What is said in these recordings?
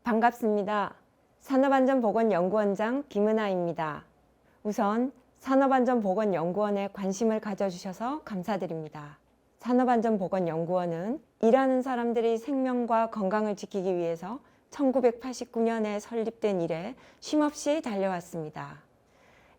반갑습니다. 산업안전보건연구원장 김은아입니다. 우선 산업안전보건연구원에 관심을 가져주셔서 감사드립니다. 산업안전보건연구원은 일하는 사람들이 생명과 건강을 지키기 위해서 1989년에 설립된 이래 쉼없이 달려왔습니다.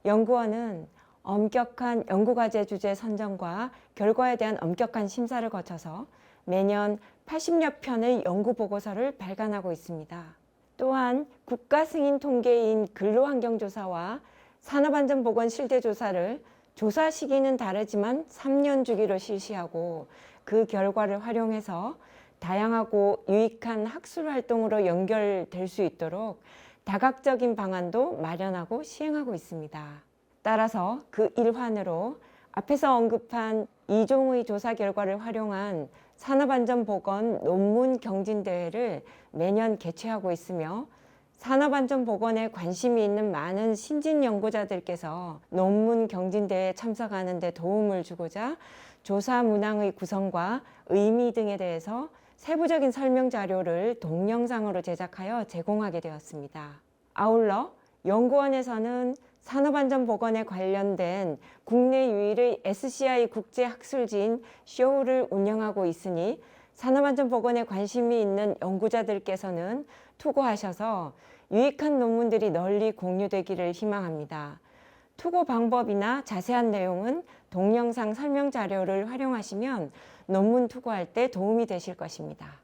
연구원은 엄격한 연구과제 주제 선정과 결과에 대한 엄격한 심사를 거쳐서 매년 80여 편의 연구보고서를 발간하고 있습니다. 또한 국가 승인 통계인 근로환경조사와 산업안전보건 실태조사를 조사 시기는 다르지만 3년 주기로 실시하고 그 결과를 활용해서 다양하고 유익한 학술활동으로 연결될 수 있도록 다각적인 방안도 마련하고 시행하고 있습니다. 따라서 그 일환으로 앞에서 언급한 이종의 조사 결과를 활용한 산업안전보건 논문 경진대회를 매년 개최하고 있으며 산업안전보건에 관심이 있는 많은 신진 연구자들께서 논문 경진대회에 참석하는 데 도움을 주고자 조사 문항의 구성과 의미 등에 대해서 세부적인 설명 자료를 동영상으로 제작하여 제공하게 되었습니다. 아울러 연구원에서는 산업안전보건에 관련된 국내 유일의 SCI 국제학술지인 쇼를 운영하고 있으니 산업안전보건에 관심이 있는 연구자들께서는 투고하셔서 유익한 논문들이 널리 공유되기를 희망합니다. 투고 방법이나 자세한 내용은 동영상 설명 자료를 활용하시면 논문 투고할 때 도움이 되실 것입니다.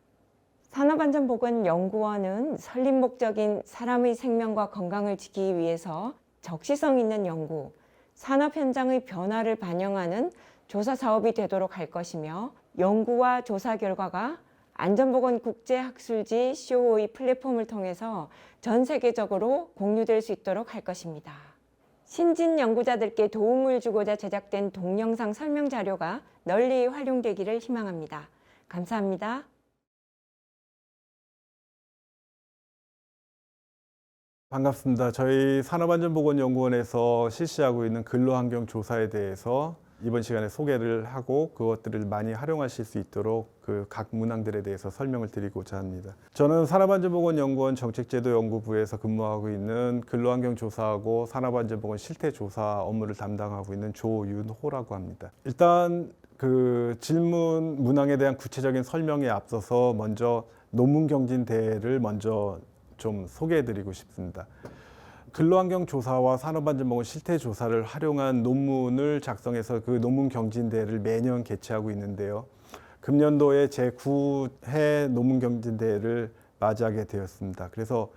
산업안전보건연구원은 설립 목적인 사람의 생명과 건강을 지키기 위해서 적시성 있는 연구, 산업 현장의 변화를 반영하는 조사 사업이 되도록 할 것이며 연구와 조사 결과가 안전보건 국제학술지 CO의 플랫폼을 통해서 전 세계적으로 공유될 수 있도록 할 것입니다. 신진 연구자들께 도움을 주고자 제작된 동영상 설명 자료가 널리 활용되기를 희망합니다. 감사합니다. 반갑습니다. 저희 산업안전보건연구원에서 실시하고 있는 근로환경 조사에 대해서 이번 시간에 소개를 하고 그것들을 많이 활용하실 수 있도록 그 각 문항들에 대해서 설명을 드리고자 합니다. 저는 산업안전보건연구원 정책제도연구부에서 근무하고 있는 근로환경 조사하고 산업안전보건 실태조사 업무를 담당하고 있는 조윤호라고 합니다. 일단 그 질문 문항에 대한 구체적인 설명에 앞서서 먼저 논문 경진 대회를 먼저 좀 소개해드리고 싶습니다. 근로환경 조사와 산업안전보건 실태조사를 활용한 논문을 작성해서 그 논문 경진대회를 매년 개최하고 있는데요. 금년도에 제9회 논문 경진대회를 맞이하게 되었습니다. 그래서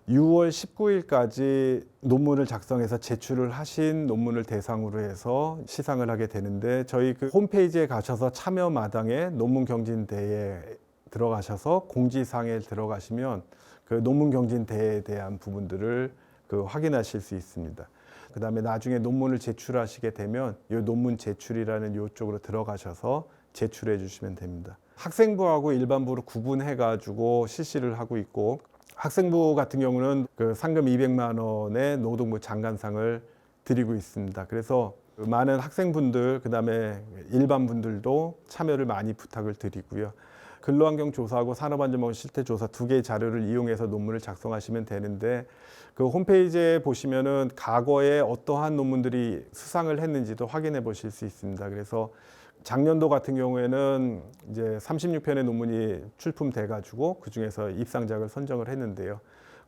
6월 19일까지 논문을 작성해서 제출을 하신 논문을 대상으로 해서 시상을 하게 되는데 저희 그 홈페이지에 가셔서 참여 마당에 논문 경진대회에 들어가셔서 공지사항에 들어가시면 그 논문 경진대회에 대한 부분들을 확인하실 수 있습니다. 그 다음에 나중에 논문을 제출하시게 되면 이 논문 제출이라는 이쪽으로 들어가셔서 제출해 주시면 됩니다. 학생부하고 일반부로 구분해 가지고 실시를 하고 있고 학생부 같은 경우는 그 상금 200만 원의 노동부 장관상을 드리고 있습니다. 그래서 많은 학생분들 그 다음에 일반분들도 참여를 많이 부탁을 드리고요. 근로환경 조사하고 산업안전보건 실태조사 두 개의 자료를 이용해서 논문을 작성하시면 되는데 그 홈페이지에 보시면은 과거에 어떠한 논문들이 수상을 했는지도 확인해 보실 수 있습니다. 그래서 작년도 같은 경우에는 이제 36편의 논문이 출품돼 가지고 그 중에서 입상작을 선정을 했는데요.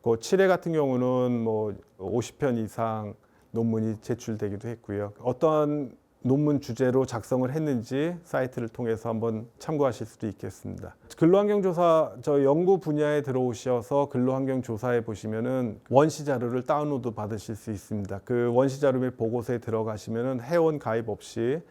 그 7회 같은 경우는 뭐 50편 이상 논문이 제출되기도 했고요. 어떠한 논문 주제로 작성을 했는지 사이트를 통해서 한번 참고하실 수도 있겠습니다. 근로환경조사 저 연구 분야에 들어오셔서 근로환경조사에 보시면은 원시 자료를 다운로드 받으실 수 있습니다. 그 원시 자료 및 보고서에 들어가시면은 회원 가입 없이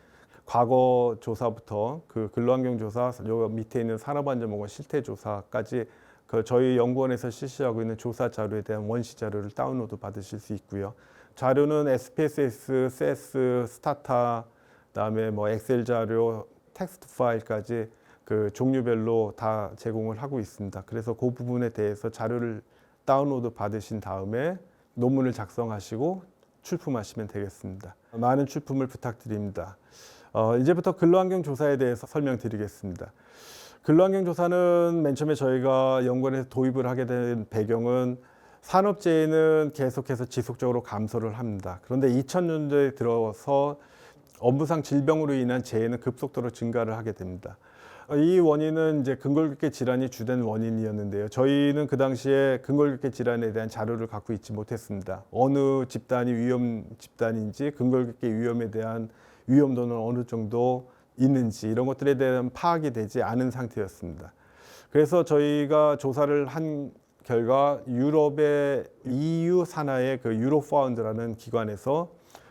과거 조사부터 그 근로환경조사 요 밑에 있는 산업안전보건 실태조사까지 그 저희 연구원에서 실시하고 있는 조사 자료에 대한 원시 자료를 다운로드 받으실 수 있고요. 자료는 SPSS, 세스, 스타타, 그다음에 뭐 엑셀 자료, 텍스트 파일까지 그 종류별로 다 제공을 하고 있습니다. 그래서 그 부분에 대해서 자료를 다운로드 받으신 다음에 논문을 작성하시고 출품하시면 되겠습니다. 많은 출품을 부탁드립니다. 이제부터 근로환경 조사에 대해서 설명드리겠습니다. 근로환경조사는 맨 처음에 저희가 연구원에서 도입을 하게 된 배경은 산업재해는 계속해서 지속적으로 감소를 합니다. 그런데 2000년도에 들어서 업무상 질병으로 인한 재해는 급속도로 증가를 하게 됩니다. 이 원인은 이제 근골격계 질환이 주된 원인이었는데요. 저희는 그 당시에 근골격계 질환에 대한 자료를 갖고 있지 못했습니다. 어느 집단이 위험 집단인지, 근골격계 위험에 대한 위험도는 어느 정도 있는지 이런 것들에 대한 파악이 되지 않은 상태였습니다. 그래서 저희가 조사를 한 결과 유럽의 EU 산하의 그 유로파운드라는 기관에서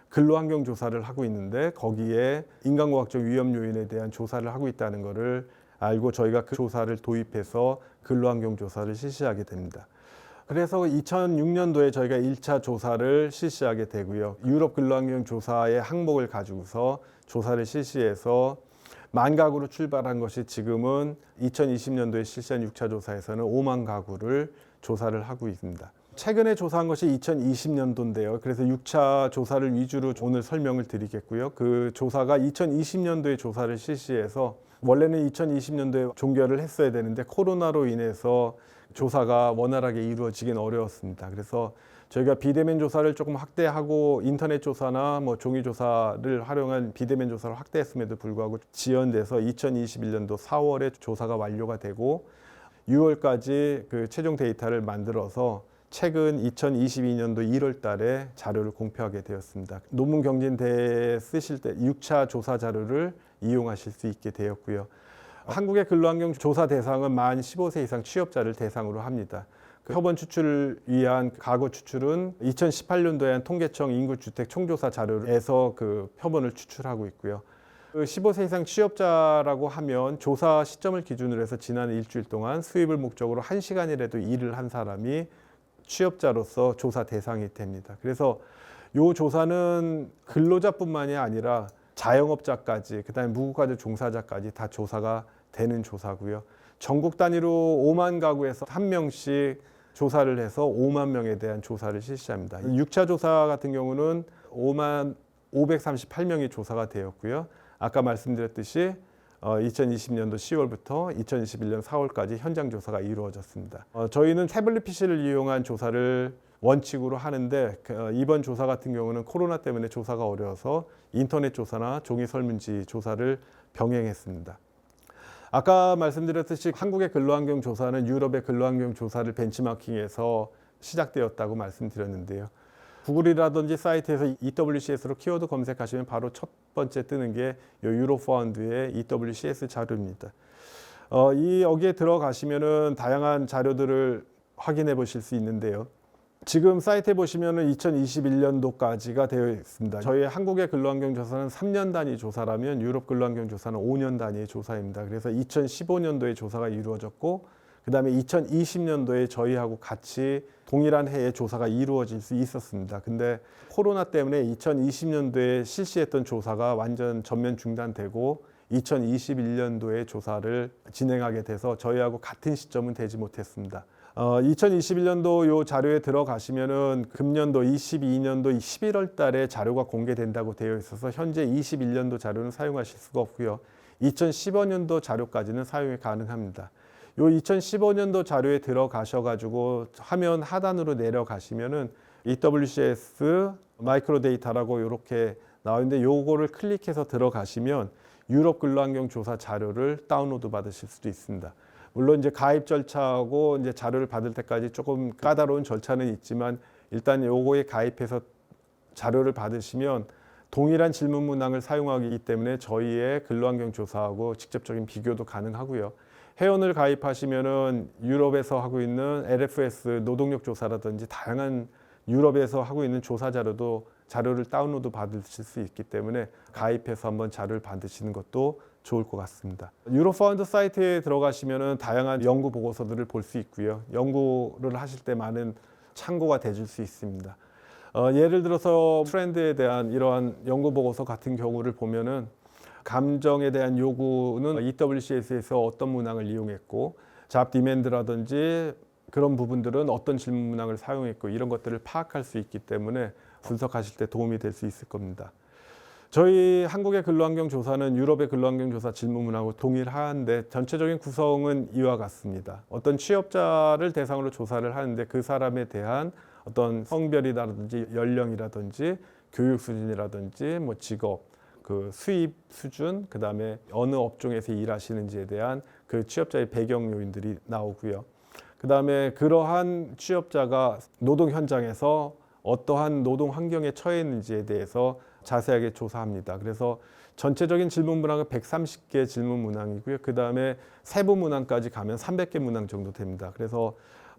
근로환경 조사를 하고 있는데 거기에 인간과학적 위험 요인에 대한 조사를 하고 있다는 것을 알고 저희가 그 조사를 도입해서 근로환경 조사를 실시하게 됩니다. 그래서 2006년도에 저희가 1차 조사를 실시하게 되고요. 유럽 근로환경 조사의 항목을 가지고서 조사를 실시해서 10,000 가구로 출발한 것이 지금은 2020년도에 실시한 6차 조사에서는 50,000 가구를 조사를 하고 있습니다. 최근에 조사한 것이 2020년도인데요. 그래서 6차 조사를 위주로 오늘 설명을 드리겠고요. 그 조사가 2020년도에 조사를 실시해서 원래는 2020년도에 종결을 했어야 되는데 코로나로 인해서 조사가 원활하게 이루어지긴 어려웠습니다. 그래서 저희가 비대면 조사를 조금 확대하고 인터넷 조사나 뭐 종이 조사를 활용한 비대면 조사를 확대했음에도 불구하고 지연돼서 2021년도 4월에 조사가 완료가 되고 6월까지 그 최종 데이터를 만들어서 최근 2022년도 1월 달에 자료를 공표하게 되었습니다. 논문 경진대에 쓰실 때 6차 조사 자료를 이용하실 수 있게 되었고요. 한국의 근로환경 조사 대상은 만 15세 이상 취업자를 대상으로 합니다. 그 협원 추출을 위한 과거 추출은 2018년도에 한 통계청 인구주택 총조사 자료에서 그 협원을 추출하고 있고요. 그 15세 이상 취업자라고 하면 조사 시점을 기준으로 해서 지난 일주일 동안 수입을 목적으로 1시간이라도 일을 한 사람이 취업자로서 조사 대상이 됩니다. 그래서 이 조사는 근로자뿐만이 아니라 자영업자까지, 그다음에 무국가적 종사자까지 다 조사가 되는 조사고요. 전국 단위로 50,000 가구에서 1명씩 조사를 해서 50,000 명에 대한 조사를 실시합니다. 6차 조사 같은 경우는 55,538명이 조사가 되었고요. 아까 말씀드렸듯이 2020년도 10월부터 2021년 4월까지 현장 조사가 이루어졌습니다. 저희는 태블릿 PC를 이용한 조사를 원칙으로 하는데 이번 조사 같은 경우는 코로나 때문에 조사가 어려워서 인터넷 조사나 종이 설문지 조사를 병행했습니다. 아까 말씀드렸듯이 한국의 근로환경 조사는 유럽의 근로환경 조사를 벤치마킹해서 시작되었다고 말씀드렸는데요. 구글이라든지 사이트에서 EWCS로 키워드 검색하시면 바로 첫 번째 뜨는 게 유로파운드의 EWCS 자료입니다. 여기에 들어가시면은 다양한 자료들을 확인해 보실 수 있는데요. 지금 사이트에 보시면은 2021년도까지가 되어 있습니다. 저희 한국의 근로환경 조사는 3년 단위 조사라면 유럽 근로환경 조사는 5년 단위의 조사입니다. 그래서 2015년도에 조사가 이루어졌고 그다음에 2020년도에 저희하고 같이 동일한 해에 조사가 이루어질 수 있었습니다. 근데 코로나 때문에 2020년도에 실시했던 조사가 완전 전면 중단되고 2021년도에 조사를 진행하게 돼서 저희하고 같은 시점은 되지 못했습니다. 2021년도 요 자료에 들어가시면은 금년도 22년도 11월 달에 자료가 공개된다고 되어 있어서 현재 21년도 자료는 사용하실 수가 없고요. 2015년도 자료까지는 사용이 가능합니다. 요 2015년도 자료에 들어가셔가지고 화면 하단으로 내려가시면은 EWCS 마이크로 데이터라고 이렇게 나오는데 요거를 클릭해서 들어가시면 유럽 근로환경 조사 자료를 다운로드 받으실 수도 있습니다. 물론 이제 가입 절차하고 이제 자료를 받을 때까지 조금 까다로운 절차는 있지만 일단 요거에 가입해서 자료를 받으시면 동일한 질문 문항을 사용하기 때문에 저희의 근로환경 조사하고 직접적인 비교도 가능하고요. 회원을 가입하시면은 유럽에서 하고 있는 LFS 노동력 조사라든지 다양한 유럽에서 하고 있는 조사 자료를 다운로드 받으실 수 있기 때문에 가입해서 한번 자료를 받으시는 것도 좋을 것 같습니다. 유로파운드 사이트에 들어가시면은 다양한 연구 보고서들을 볼 수 있고요. 연구를 하실 때 많은 참고가 되실 수 있습니다. 예를 들어서 트렌드에 대한 이러한 연구 보고서 같은 경우를 보면은 감정에 대한 요구는 EWCS에서 어떤 문항을 이용했고 잡 디맨드라든지 그런 부분들은 어떤 질문 문항을 사용했고 이런 것들을 파악할 수 있기 때문에 분석하실 때 도움이 될 수 있을 겁니다. 저희 한국의 근로환경조사는 유럽의 근로환경조사 질문문하고 동일한데 전체적인 구성은 이와 같습니다. 어떤 취업자를 대상으로 조사를 하는데 그 사람에 대한 어떤 성별이라든지 연령이라든지 교육 수준이라든지 뭐 직업, 그 수입 수준, 그다음에 어느 업종에서 일하시는지에 대한 그 취업자의 배경 요인들이 나오고요. 그다음에 그러한 취업자가 노동 현장에서 어떠한 노동 환경에 처해 있는지에 대해서 자세하게 조사합니다. 그래서 전체적인 질문 문항은 130개 질문 문항이고요. 그다음에 세부 문항까지 가면 300개 문항 정도 됩니다. 그래서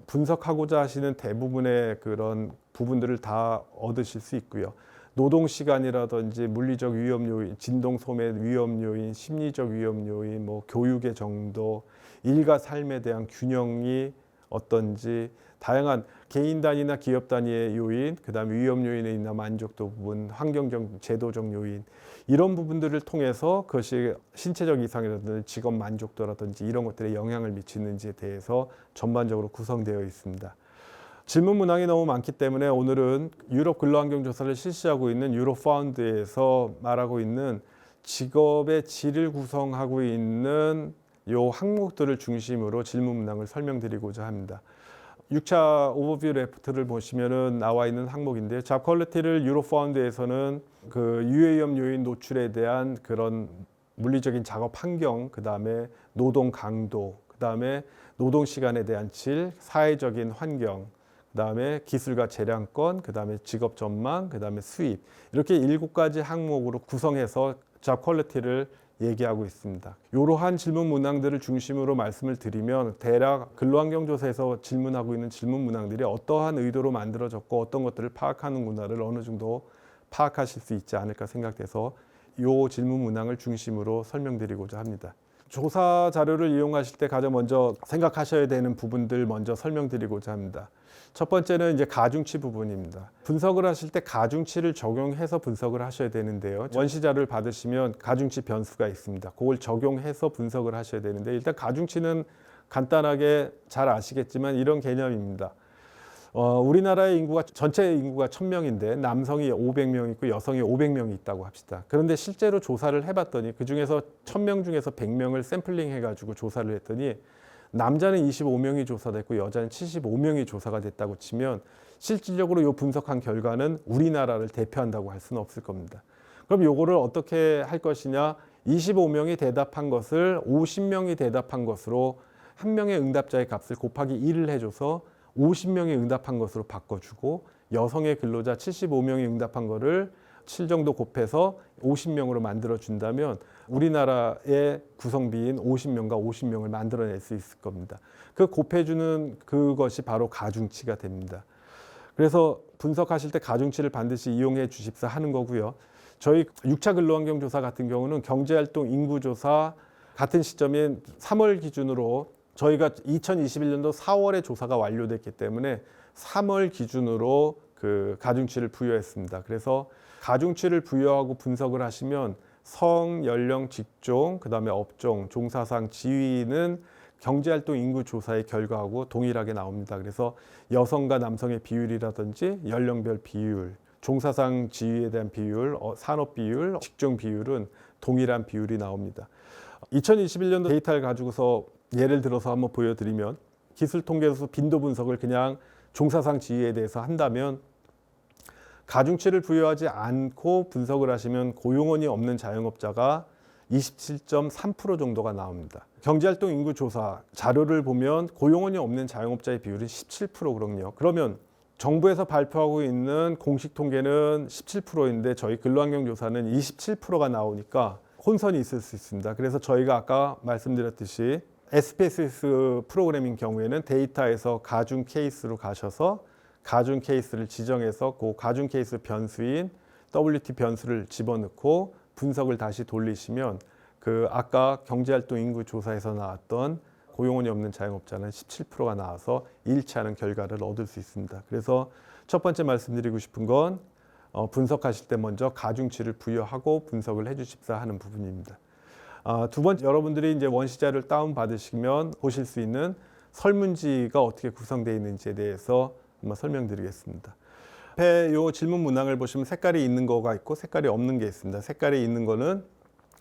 분석하고자 하시는 대부분의 그런 부분들을 다 얻으실 수 있고요. 노동 시간이라든지 물리적 위험 요인, 진동 소매 위험 요인, 심리적 위험 요인, 뭐 교육의 정도, 일과 삶에 대한 균형이 어떤지 다양한 개인 단위나 기업 단위의 요인, 그다음에 위험 요인에 있는 만족도 부분, 환경적, 제도적 요인 이런 부분들을 통해서 그것이 신체적 이상이라든지 직업 만족도라든지 이런 것들에 영향을 미치는지에 대해서 전반적으로 구성되어 있습니다. 질문 문항이 너무 많기 때문에 오늘은 유럽 근로환경조사를 실시하고 있는 유로파운드에서 말하고 있는 직업의 질을 구성하고 있는 요 항목들을 중심으로 질문 문항을 설명드리고자 합니다. 6차 오버뷰 레포트를 보시면은 나와 있는 항목인데요. 잡 퀄리티를 유로파운드에서는 그 유해염 요인 노출에 대한 그런 물리적인 작업 환경, 그다음에 노동 강도, 그다음에 노동 시간에 대한 질, 사회적인 환경, 그다음에 기술과 재량권, 그다음에 직업 전망, 그다음에 수입 이렇게 7가지 항목으로 구성해서 잡 퀄리티를 얘기하고 있습니다. 이러한 질문 문항들을 중심으로 말씀을 드리면 대략 근로환경조사에서 질문하고 있는 질문 문항들이 어떠한 의도로 만들어졌고 어떤 것들을 파악하는구나를 어느 정도 파악하실 수 있지 않을까 생각돼서 이 질문 문항을 중심으로 설명드리고자 합니다. 조사 자료를 이용하실 때 가장 먼저 생각하셔야 되는 부분들 먼저 설명드리고자 합니다. 첫 번째는 이제 가중치 부분입니다. 분석을 하실 때 가중치를 적용해서 분석을 하셔야 되는데요. 원시 자료를 받으시면 가중치 변수가 있습니다. 그걸 적용해서 분석을 하셔야 되는데 일단 가중치는 간단하게 잘 아시겠지만 이런 개념입니다. 우리나라의 인구가 전체 인구가 1000명인데 남성이 500명 있고 여성이 500명이 있다고 합시다. 그런데 실제로 조사를 해봤더니 그중에서 1000명 중에서 100명을 샘플링 해가지고 조사를 했더니 남자는 25명이 조사됐고 여자는 75명이 조사가 됐다고 치면 실질적으로 이 분석한 결과는 우리나라를 대표한다고 할 수는 없을 겁니다. 그럼 요거를 어떻게 할 것이냐? 25명이 대답한 것을 50명이 대답한 것으로 한 명의 응답자의 값을 곱하기 1을 해줘서 50명이 응답한 것으로 바꿔주고 여성의 근로자 75명이 응답한 거를 7 정도 곱해서 50명으로 만들어 준다면 우리나라의 구성비인 50명과 50명을 만들어낼 수 있을 겁니다. 그 곱해주는 그것이 바로 가중치가 됩니다. 그래서 분석하실 때 가중치를 반드시 이용해 주십사 하는 거고요. 저희 6차 근로환경조사 같은 경우는 경제활동 인구조사 같은 시점인 3월 기준으로 저희가 2021년도 4월에 조사가 완료됐기 때문에 3월 기준으로 그 가중치를 부여했습니다. 그래서 가중치를 부여하고 분석을 하시면 성, 연령, 직종, 그다음에 업종, 종사상, 지위는 경제활동 인구 조사의 결과하고 동일하게 나옵니다. 그래서 여성과 남성의 비율이라든지 연령별 비율, 종사상 지위에 대한 비율, 산업 비율, 직종 비율은 동일한 비율이 나옵니다. 2021년도 데이터를 가지고서 예를 들어서 한번 보여드리면 기술통계에서 빈도 분석을 그냥 종사상 지위에 대해서 한다면 가중치를 부여하지 않고 분석을 하시면 고용원이 없는 자영업자가 27.3% 정도가 나옵니다. 경제활동 인구 조사 자료를 보면 고용원이 없는 자영업자의 비율이 17%거든요. 그러면 정부에서 발표하고 있는 공식 통계는 17%인데 저희 근로환경조사는 27%가 나오니까 혼선이 있을 수 있습니다. 그래서 저희가 아까 말씀드렸듯이 SPSS 프로그래밍 경우에는 데이터에서 가중 케이스로 가셔서 가중 케이스를 지정해서 그 가중 케이스 변수인 WT 변수를 집어넣고 분석을 다시 돌리시면 그 아까 경제활동 인구 조사에서 나왔던 고용원이 없는 자영업자는 17%가 나와서 일치하는 결과를 얻을 수 있습니다. 그래서 첫 번째 말씀드리고 싶은 건 분석하실 때 먼저 가중치를 부여하고 분석을 해주십사 하는 부분입니다. 두 번째, 여러분들이 이제 원시 자료를 다운 받으시면 보실 수 있는 설문지가 어떻게 구성되어 있는지에 대해서 한번 설명드리겠습니다. 앞에 요 질문 문항을 보시면 색깔이 있는 거가 있고 색깔이 없는 게 있습니다. 색깔이 있는 거는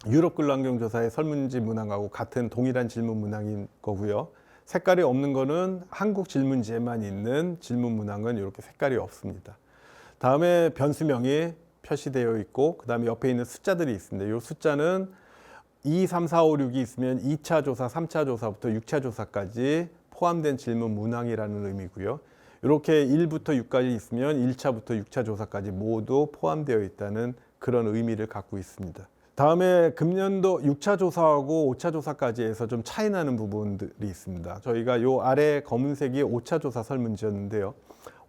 유럽 근로환경조사의 설문지 문항하고 같은 동일한 질문 문항인 거고요. 색깔이 없는 거는 한국 질문지에만 있는 질문 문항은 이렇게 색깔이 없습니다. 다음에 변수명이 표시되어 있고 그 다음에 옆에 있는 숫자들이 있습니다. 이 숫자는 2, 3, 4, 5, 6이 있으면 2차 조사, 3차 조사부터 6차 조사까지 포함된 질문 문항이라는 의미고요. 이렇게 1부터 6까지 있으면 1차부터 6차 조사까지 모두 포함되어 있다는 그런 의미를 갖고 있습니다. 다음에 금년도 6차 조사하고 5차 조사까지 해서 좀 차이 나는 부분들이 있습니다. 저희가 요 아래 검은색이 5차 조사 설문지였는데요.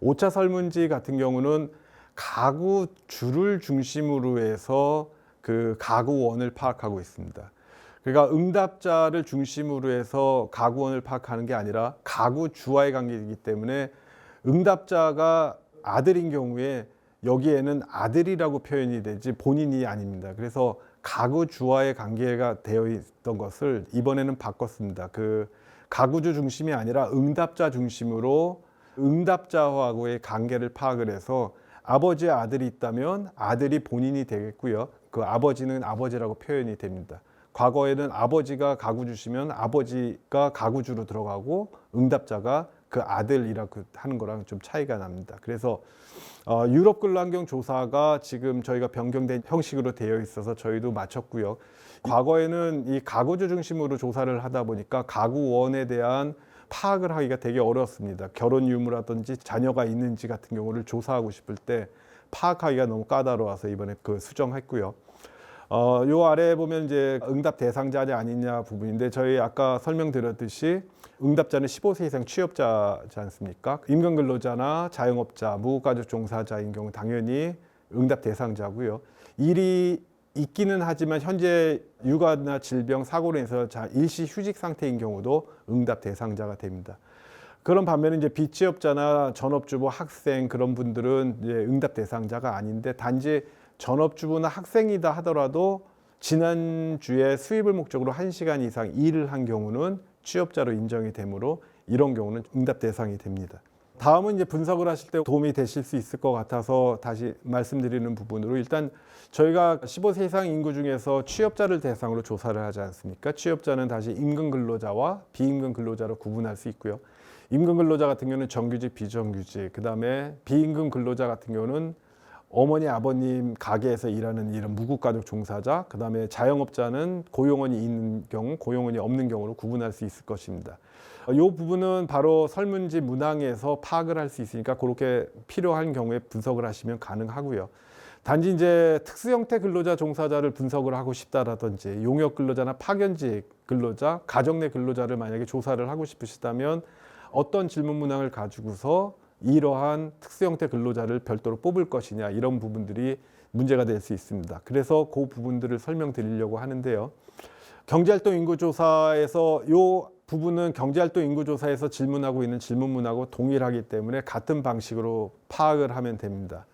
5차 설문지 같은 경우는 가구 주를 중심으로 해서 그 가구원을 파악하고 있습니다. 그러니까 응답자를 중심으로 해서 가구원을 파악하는 게 아니라 가구 주와의 관계이기 때문에 응답자가 아들인 경우에 여기에는 아들이라고 표현이 되지 본인이 아닙니다. 그래서 가구 주와의 관계가 되어 있던 것을 이번에는 바꿨습니다. 그 가구주 중심이 아니라 응답자 중심으로 응답자하고의 관계를 파악을 해서 아버지의 아들이 있다면 아들이 본인이 되겠고요. 그 아버지는 아버지라고 표현이 됩니다. 과거에는 아버지가 가구주시면 아버지가 가구주로 들어가고 응답자가 그 아들이라고 하는 거랑 좀 차이가 납니다. 그래서 유럽 근로환경 조사가 지금 저희가 변경된 형식으로 되어 있어서 저희도 마쳤고요. 과거에는 이 가구주 중심으로 조사를 하다 보니까 가구원에 대한 파악을 하기가 되게 어렵습니다. 결혼 유무라든지 자녀가 있는지 같은 경우를 조사하고 싶을 때 파악하기가 너무 까다로워서 이번에 그 수정했고요. 요 아래에 보면 이제 응답 대상자냐 아니냐 부분인데 저희 아까 설명드렸듯이 응답자는 15세 이상 취업자지 않습니까? 임금 근로자나 자영업자, 무급가족 종사자인 경우 당연히 응답 대상자고요. 일이 있기는 하지만 현재 육아나 질병, 사고로 인해서 일시 휴직 상태인 경우도 응답 대상자가 됩니다. 그런 반면에 이제 비취업자나 전업주부, 학생 그런 분들은 이제 응답 대상자가 아닌데 단지 전업주부나 학생이다 하더라도 지난주에 수입을 목적으로 1시간 이상 일을 한 경우는 취업자로 인정이 되므로 이런 경우는 응답 대상이 됩니다. 다음은 이제 분석을 하실 때 도움이 되실 수 있을 것 같아서 다시 말씀드리는 부분으로 일단 저희가 15세 이상 인구 중에서 취업자를 대상으로 조사를 하지 않습니까? 취업자는 다시 임금 근로자와 비임금 근로자로 구분할 수 있고요. 임금 근로자 같은 경우는 정규직, 비정규직, 그다음에 비임금 근로자 같은 경우는 어머니, 아버님 가게에서 일하는 이런 무급가족 종사자, 그다음에 자영업자는 고용원이 있는 경우, 고용원이 없는 경우로 구분할 수 있을 것입니다. 이 부분은 바로 설문지 문항에서 파악을 할 수 있으니까 그렇게 필요한 경우에 분석을 하시면 가능하고요. 단지 이제 특수형태 근로자 종사자를 분석을 하고 싶다라든지 용역 근로자나 파견직 근로자, 가정 내 근로자를 만약에 조사를 하고 싶으시다면 어떤 질문 문항을 가지고서 이러한 특수형태 근로자를 별도로 뽑을 것이냐 이런 부분들이 문제가 될 수 있습니다. 그래서 그 부분들을 설명드리려고 하는데요. 경제활동 인구조사에서 이 부분은 경제활동 인구조사에서 질문하고 있는 질문문하고 동일하기 때문에 같은 방식으로 파악을 하면 됩니다.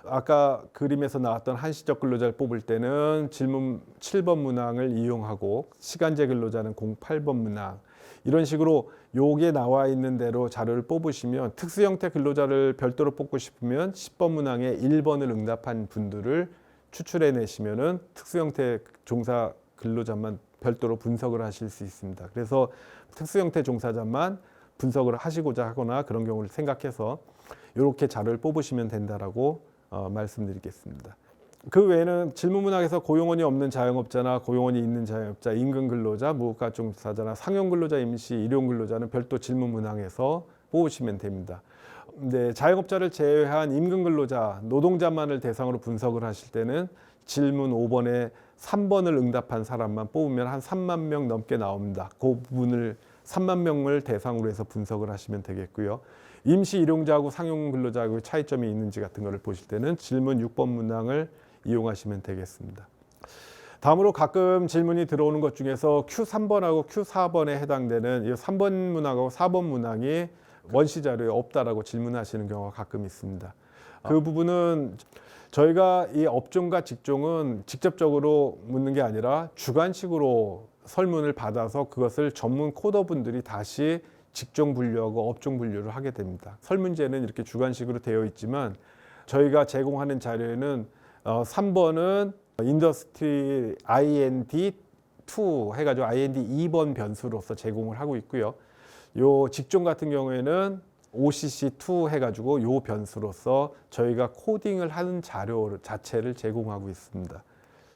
아까 그림에서 나왔던 한시적 근로자를 뽑을 때는 질문 7번 문항을 이용하고 시간제 근로자는 08번 문항 이런 식으로 요게 나와 있는 대로 자료를 뽑으시면 특수형태 근로자를 별도로 뽑고 싶으면 10번 문항에 1번을 응답한 분들을 추출해 내시면은 특수형태 종사 근로자만 별도로 분석을 하실 수 있습니다. 그래서 특수형태 종사자만 분석을 하시고자 하거나 그런 경우를 생각해서 이렇게 자료를 뽑으시면 된다라고 말씀드리겠습니다. 그 외에는 질문 문항에서 고용원이 없는 자영업자나 고용원이 있는 자영업자, 임금 근로자, 무급가족 종사자나 상용 근로자, 임시 일용 근로자는 별도 질문 문항에서 뽑으시면 됩니다. 근데 자영업자를 제외한 임금 근로자, 노동자만을 대상으로 분석을 하실 때는 질문 5번에 3번을 응답한 사람만 뽑으면 한 3만 명 넘게 나옵니다. 그 부분을 3만 명을 대상으로 해서 분석을 하시면 되겠고요. 임시 일용자하고 상용 근로자하고의 차이점이 있는지 같은 것을 보실 때는 질문 6번 문항을 이용하시면 되겠습니다. 다음으로 가끔 질문이 들어오는 것 중에서 Q3번하고 Q4번에 해당되는 이 3번 문항하고 4번 문항이 원시 자료에 없다라고 질문하시는 경우가 가끔 있습니다. 그 부분은 저희가 이 업종과 직종은 직접적으로 묻는 게 아니라 주관식으로 설문을 받아서 그것을 전문 코더분들이 다시 직종 분류하고 업종 분류를 하게 됩니다. 설문지에는 이렇게 주관식으로 되어 있지만 저희가 제공하는 자료에는 3번은 인더스트리 IND2 해가지고 IND 2번 변수로서 제공을 하고 있고요. 요 직종 같은 경우에는 OCC2 해가지고 요 변수로서 저희가 코딩을 하는 자료 자체를 제공하고 있습니다.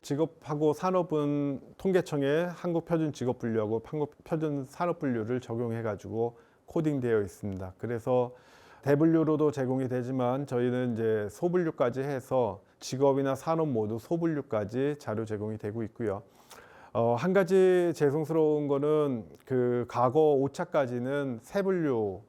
직업하고 산업은 통계청에 한국표준직업분류하고 한국표준산업분류를 적용해가지고 코딩되어 있습니다. 그래서 대분류로도 제공이 되지만 저희는 이제 소분류까지 해서 직업이나 산업 모두 소분류까지 자료 제공이 되고 있고요. 한 가지 죄송스러운 거는 그 과거 5차까지는 세분류,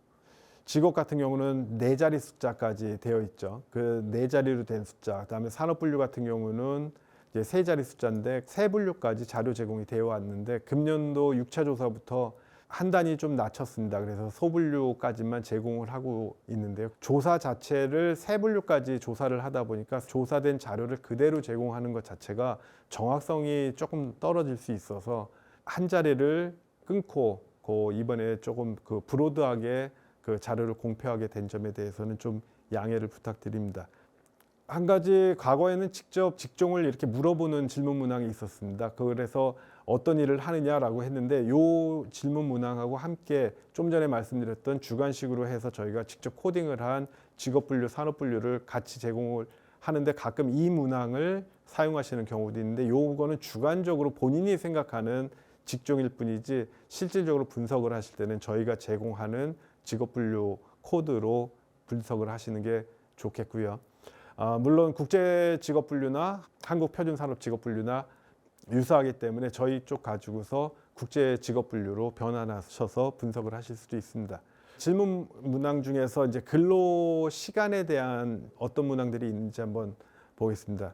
직업 같은 경우는 4자리 숫자까지 되어 있죠. 그 4자리로 된 숫자. 그다음에 산업분류 같은 경우는 이제 3자리 숫자인데 세분류까지 자료 제공이 되어 왔는데 금년도 6차 조사부터 한 단위 좀 낮췄습니다. 그래서 소분류까지만 제공을 하고 있는데요. 조사 자체를 세분류까지 조사를 하다 보니까 조사된 자료를 그대로 제공하는 것 자체가 정확성이 조금 떨어질 수 있어서 한 자리를 끊고 이번에 조금 그 브로드하게 그 자료를 공표하게 된 점에 대해서는 좀 양해를 부탁드립니다. 한 가지 과거에는 직접 직종을 이렇게 물어보는 질문 문항이 있었습니다. 그래서 어떤 일을 하느냐라고 했는데 이 질문 문항하고 함께 좀 전에 말씀드렸던 주관식으로 해서 저희가 직접 코딩을 한 직업분류, 산업분류를 같이 제공을 하는데 가끔 이 문항을 사용하시는 경우도 있는데 요거는 주관적으로 본인이 생각하는 직종일 뿐이지 실질적으로 분석을 하실 때는 저희가 제공하는 직업분류 코드로 분석을 하시는 게 좋겠고요. 물론 국제 직업분류나 한국 표준산업 직업분류나 유사하기 때문에 저희 쪽 가지고서 국제 직업분류로 변환하셔서 분석을 하실 수도 있습니다. 질문 문항 중에서 이제 근로 시간에 대한 어떤 문항들이 있는지 한번 보겠습니다.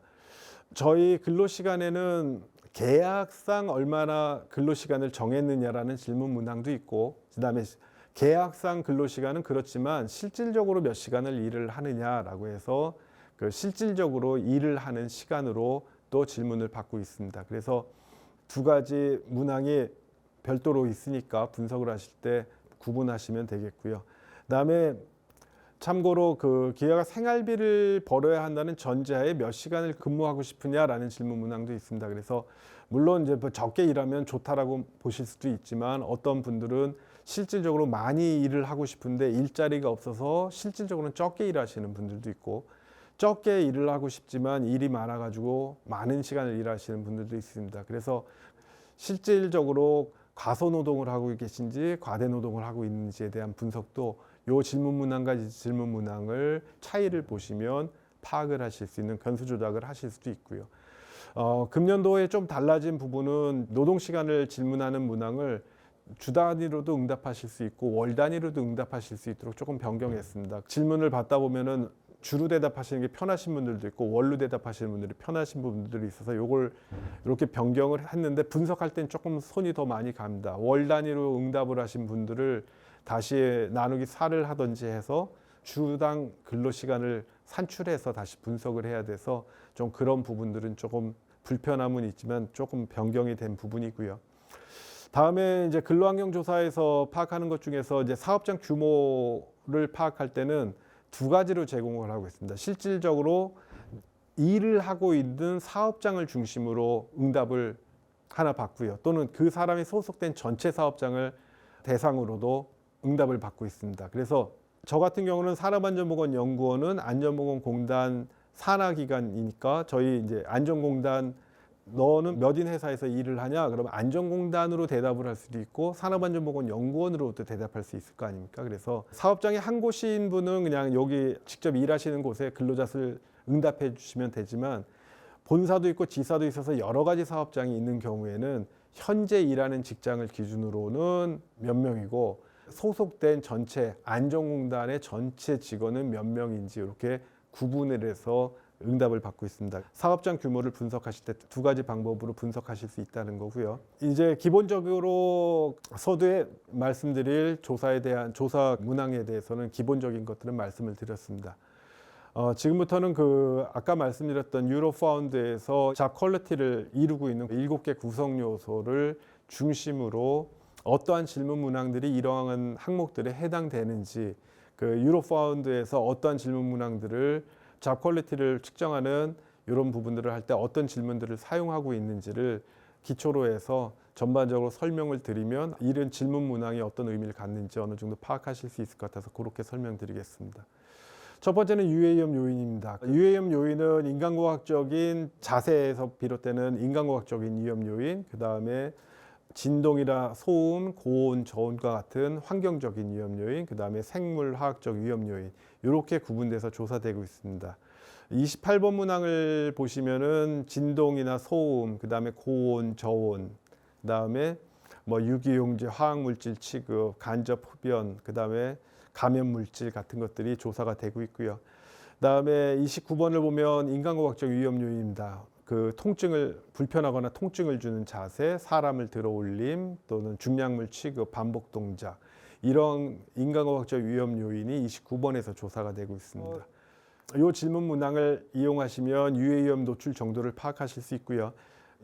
저희 근로 시간에는 계약상 얼마나 근로 시간을 정했느냐라는 질문 문항도 있고, 그다음에 계약상 근로 시간은 그렇지만 실질적으로 몇 시간을 일을 하느냐라고 해서 그 실질적으로 일을 하는 시간으로 또 질문을 받고 있습니다. 그래서 두 가지 문항이 별도로 있으니까 분석을 하실 때 구분하시면 되겠고요. 그다음에 참고로 그 기회가 생활비를 벌어야 한다는 전제하에 몇 시간을 근무하고 싶으냐라는 질문 문항도 있습니다. 그래서 물론 이제 뭐 적게 일하면 좋다라고 보실 수도 있지만 어떤 분들은 실질적으로 많이 일을 하고 싶은데 일자리가 없어서 실질적으로는 적게 일하시는 분들도 있고 적게 일을 하고 싶지만 일이 많아가지고 많은 시간을 일하시는 분들도 있습니다. 그래서 실질적으로 과소노동을 하고 계신지 과대노동을 하고 있는지에 대한 분석도 이 질문 문항과 이 질문 문항을 차이를 보시면 파악을 하실 수 있는 변수 조작을 하실 수도 있고요. 금년도에 좀 달라진 부분은 노동시간을 질문하는 문항을 주 단위로도 응답하실 수 있고 월 단위로도 응답하실 수 있도록 조금 변경했습니다. 질문을 받다 보면은 주로 대답하시는 게 편하신 분들도 있고 월로 대답하시는 분들이 편하신 분들이 있어서 요걸 이렇게 변경을 했는데 분석할 땐 조금 손이 더 많이 갑니다. 월 단위로 응답을 하신 분들을 다시 나누기 4를 하든지 해서 주당 근로시간을 산출해서 다시 분석을 해야 돼서 좀 그런 부분들은 조금 불편함은 있지만 조금 변경이 된 부분이고요. 다음에 이제 근로환경조사에서 파악하는 것 중에서 이제 사업장 규모를 파악할 때는 두 가지로 제공을 하고 있습니다. 실질적으로 일을 하고 있는 사업장을 중심으로 응답을 하나 받고요. 또는 그 사람이 소속된 전체 사업장을 대상으로도 응답을 받고 있습니다. 그래서 저 같은 경우는 산업안전보건연구원은 안전보건공단 산하기관이니까 저희 이제 안전공단 너는 몇 인 회사에서 일을 하냐? 그러면 안전공단으로 대답을 할 수도 있고 산업안전보건연구원으로도 대답할 수 있을 거 아닙니까? 그래서 사업장이 한 곳인 분은 그냥 여기 직접 일하시는 곳에 근로자 수를 응답해 주시면 되지만 본사도 있고 지사도 있어서 여러 가지 사업장이 있는 경우에는 현재 일하는 직장을 기준으로는 몇 명이고 소속된 전체 안전공단의 전체 직원은 몇 명인지 이렇게 구분을 해서 응답을 받고 있습니다. 사업장 규모를 분석하실 때 두 가지 방법으로 분석하실 수 있다는 거고요. 이제 기본적으로 서두에 말씀드릴 조사에 대한 조사 문항에 대해서는 기본적인 것들은 말씀을 드렸습니다. 지금부터는 그 아까 말씀드렸던 유로파운드에서 잡 퀄리티를 이루고 있는 7개 구성 요소를 중심으로 어떠한 질문 문항들이 이러한 항목들에 해당되는지 그 유로파운드에서 어떠한 질문 문항들을 잡 퀄리티를 측정하는 이런 부분들을 할 때 어떤 질문들을 사용하고 있는지를 기초로 해서 전반적으로 설명을 드리면 이런 질문 문항이 어떤 의미를 갖는지 어느 정도 파악하실 수 있을 것 같아서 그렇게 설명드리겠습니다. 첫 번째는 유해위험 요인입니다. 유해위험 요인은 인간과학적인 자세에서 비롯되는 인간과학적인 위험 요인, 그 다음에 진동이나 소음, 고온, 저온과 같은 환경적인 위험 요인, 그 다음에 생물화학적 위험 요인, 이렇게 구분돼서 조사되고 있습니다. 28번 문항을 보시면은 진동이나 소음, 그 다음에 고온, 저온, 그 다음에 유기용제, 화학물질 취급, 간접 흡연, 그 다음에 감염물질 같은 것들이 조사가 되고 있고요. 그 다음에 29번을 보면 인간과학적 위험 요인입니다. 그 통증을 불편하거나 통증을 주는 자세, 사람을 들어 올림 또는 중량물 취급, 반복 동작 이런 인간과학적 위험 요인이 29번에서 조사가 되고 있습니다. 이 질문 문항을 이용하시면 유해위험 노출 정도를 파악하실 수 있고요.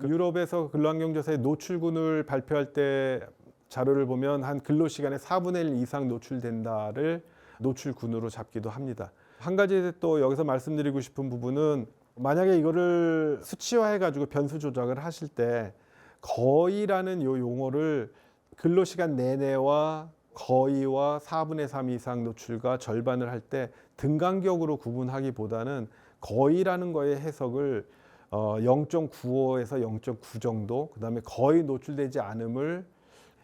유럽에서 근로환경조사의 노출군을 발표할 때 자료를 보면 한 근로시간의 4분의 1 이상 노출된다를 노출군으로 잡기도 합니다. 한 가지 또 여기서 말씀드리고 싶은 부분은 만약에 이거를 수치화해가지고 변수 조작을 하실 때 거의라는 요 용어를 근로시간 내내와 거의와 4분의 3 이상 노출과 절반을 할 때 등간격으로 구분하기보다는 거의라는 거의 해석을 0.95에서 0.9 정도, 그 다음에 거의 노출되지 않음을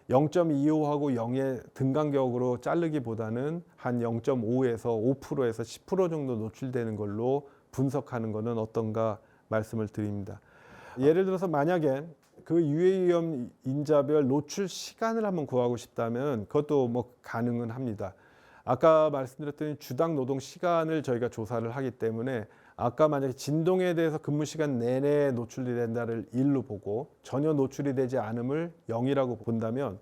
0.25하고 0의 등간격으로 자르기보다는 한 0.5에서 5%에서 10% 정도 노출되는 걸로 분석하는 것은 어떤가 말씀을 드립니다. 예를 들어서 만약에 그 유해위험 인자별 노출 시간을 한번 구하고 싶다면 그것도 가능은 합니다. 아까 말씀드렸던 주당 노동 시간을 저희가 조사를 하기 때문에 아까 만약에 진동에 대해서 근무 시간 내내 노출이 된다를 1로 보고 전혀 노출이 되지 않음을 0이라고 본다면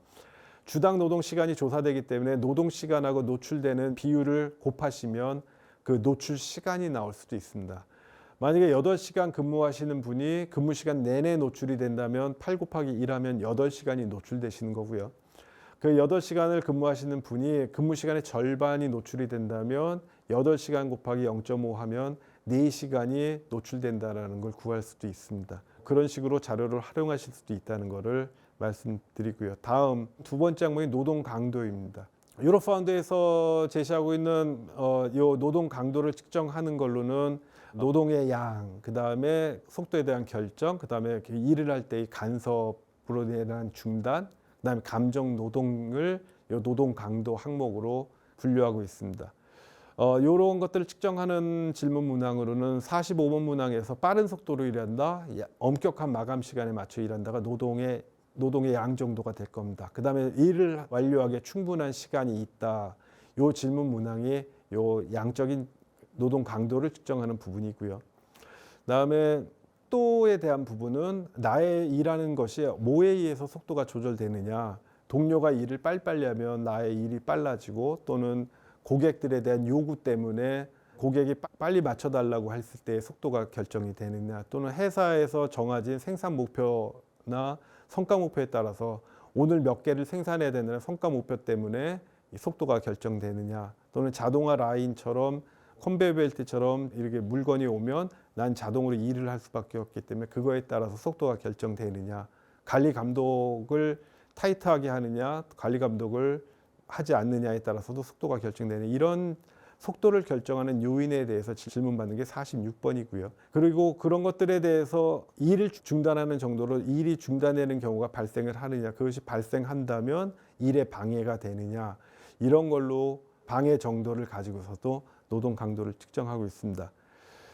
주당 노동 시간이 조사되기 때문에 노동 시간하고 노출되는 비율을 곱하시면 그 노출 시간이 나올 수도 있습니다. 만약에 8시간 근무하시는 분이 근무 시간 내내 노출이 된다면 8 곱하기 1하면 8시간이 노출되시는 거고요. 그 8시간을 근무하시는 분이 근무 시간의 절반이 노출이 된다면 8시간 곱하기 0.5 하면 4시간이 노출된다는 걸 구할 수도 있습니다. 그런 식으로 자료를 활용하실 수도 있다는 것을 말씀드리고요. 다음 두 번째 항목이 노동 강도입니다. 유로파운드에서 제시하고 있는 이 노동 강도를 측정하는 걸로는 노동의 양, 그 다음에 속도에 대한 결정, 그 다음에 일을 할 때의 간섭으로 인한 중단, 그 다음에 감정 노동을 이 노동 강도 항목으로 분류하고 있습니다. 이런 것들을 측정하는 질문 문항으로는 45번 문항에서 빠른 속도로 일한다, 엄격한 마감 시간에 맞춰 일한다가 노동의 양 정도가 될 겁니다. 그 다음에 일을 완료하기에 충분한 시간이 있다. 이 질문 문항이 이 양적인 노동 강도를 측정하는 부분이고요. 그 다음에 속도에 대한 부분은 나의 일하는 것이 뭐에 의해서 속도가 조절되느냐. 동료가 일을 빨리빨리 하면 나의 일이 빨라지고 또는 고객들에 대한 요구 때문에 고객이 빨리 맞춰달라고 했을 때 속도가 결정이 되느냐. 또는 회사에서 정해진 생산 목표나 성과 목표에 따라서 오늘 몇 개를 생산해야 되는 성과 목표 때문에 이 속도가 결정되느냐. 또는 자동화 라인처럼 컨베이어 벨트처럼 이렇게 물건이 오면 난 자동으로 일을 할 수밖에 없기 때문에 그거에 따라서 속도가 결정되느냐. 관리 감독을 타이트하게 하느냐, 관리 감독을 하지 않느냐에 따라서도 속도가 결정되는 이런 속도를 결정하는 요인에 대해서 질문받는 게 46번이고요. 그리고 그런 것들에 대해서 일을 중단하는 정도로 일이 중단되는 경우가 발생을 하느냐, 그것이 발생한다면 일에 방해가 되느냐, 이런 걸로 방해 정도를 가지고서도 노동 강도를 측정하고 있습니다.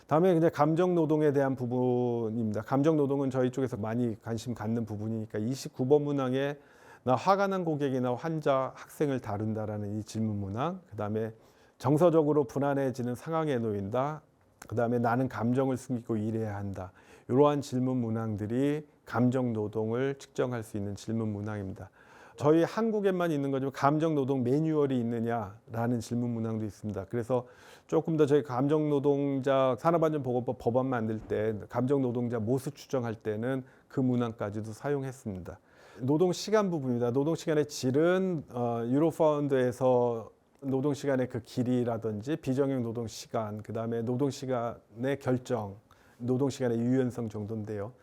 다음에 이제 감정 노동에 대한 부분입니다. 감정 노동은 저희 쪽에서 많이 관심 갖는 부분이니까 29번 문항에 나 화가 난 고객이나 환자, 학생을 다룬다라는 이 질문 문항, 그 다음에 정서적으로 불안해지는 상황에 놓인다, 그 다음에 나는 감정을 숨기고 일해야 한다. 이러한 질문 문항들이 감정 노동을 측정할 수 있는 질문 문항입니다. 저희 한국에만 있는 거지만 감정 노동 매뉴얼이 있느냐라는 질문 문항도 있습니다. 그래서 조금 더 저희 감정 노동자 산업안전보건법 법안 만들 때 감정 노동자 모수 추정할 때는 그 문항까지도 사용했습니다. 노동 시간 부분입니다. 노동 시간의 질은 유로파운드에서 노동 시간의 그 길이라든지 비정형 노동 시간, 그다음에 노동 시간의 결정, 노동 시간의 유연성 정도인데요.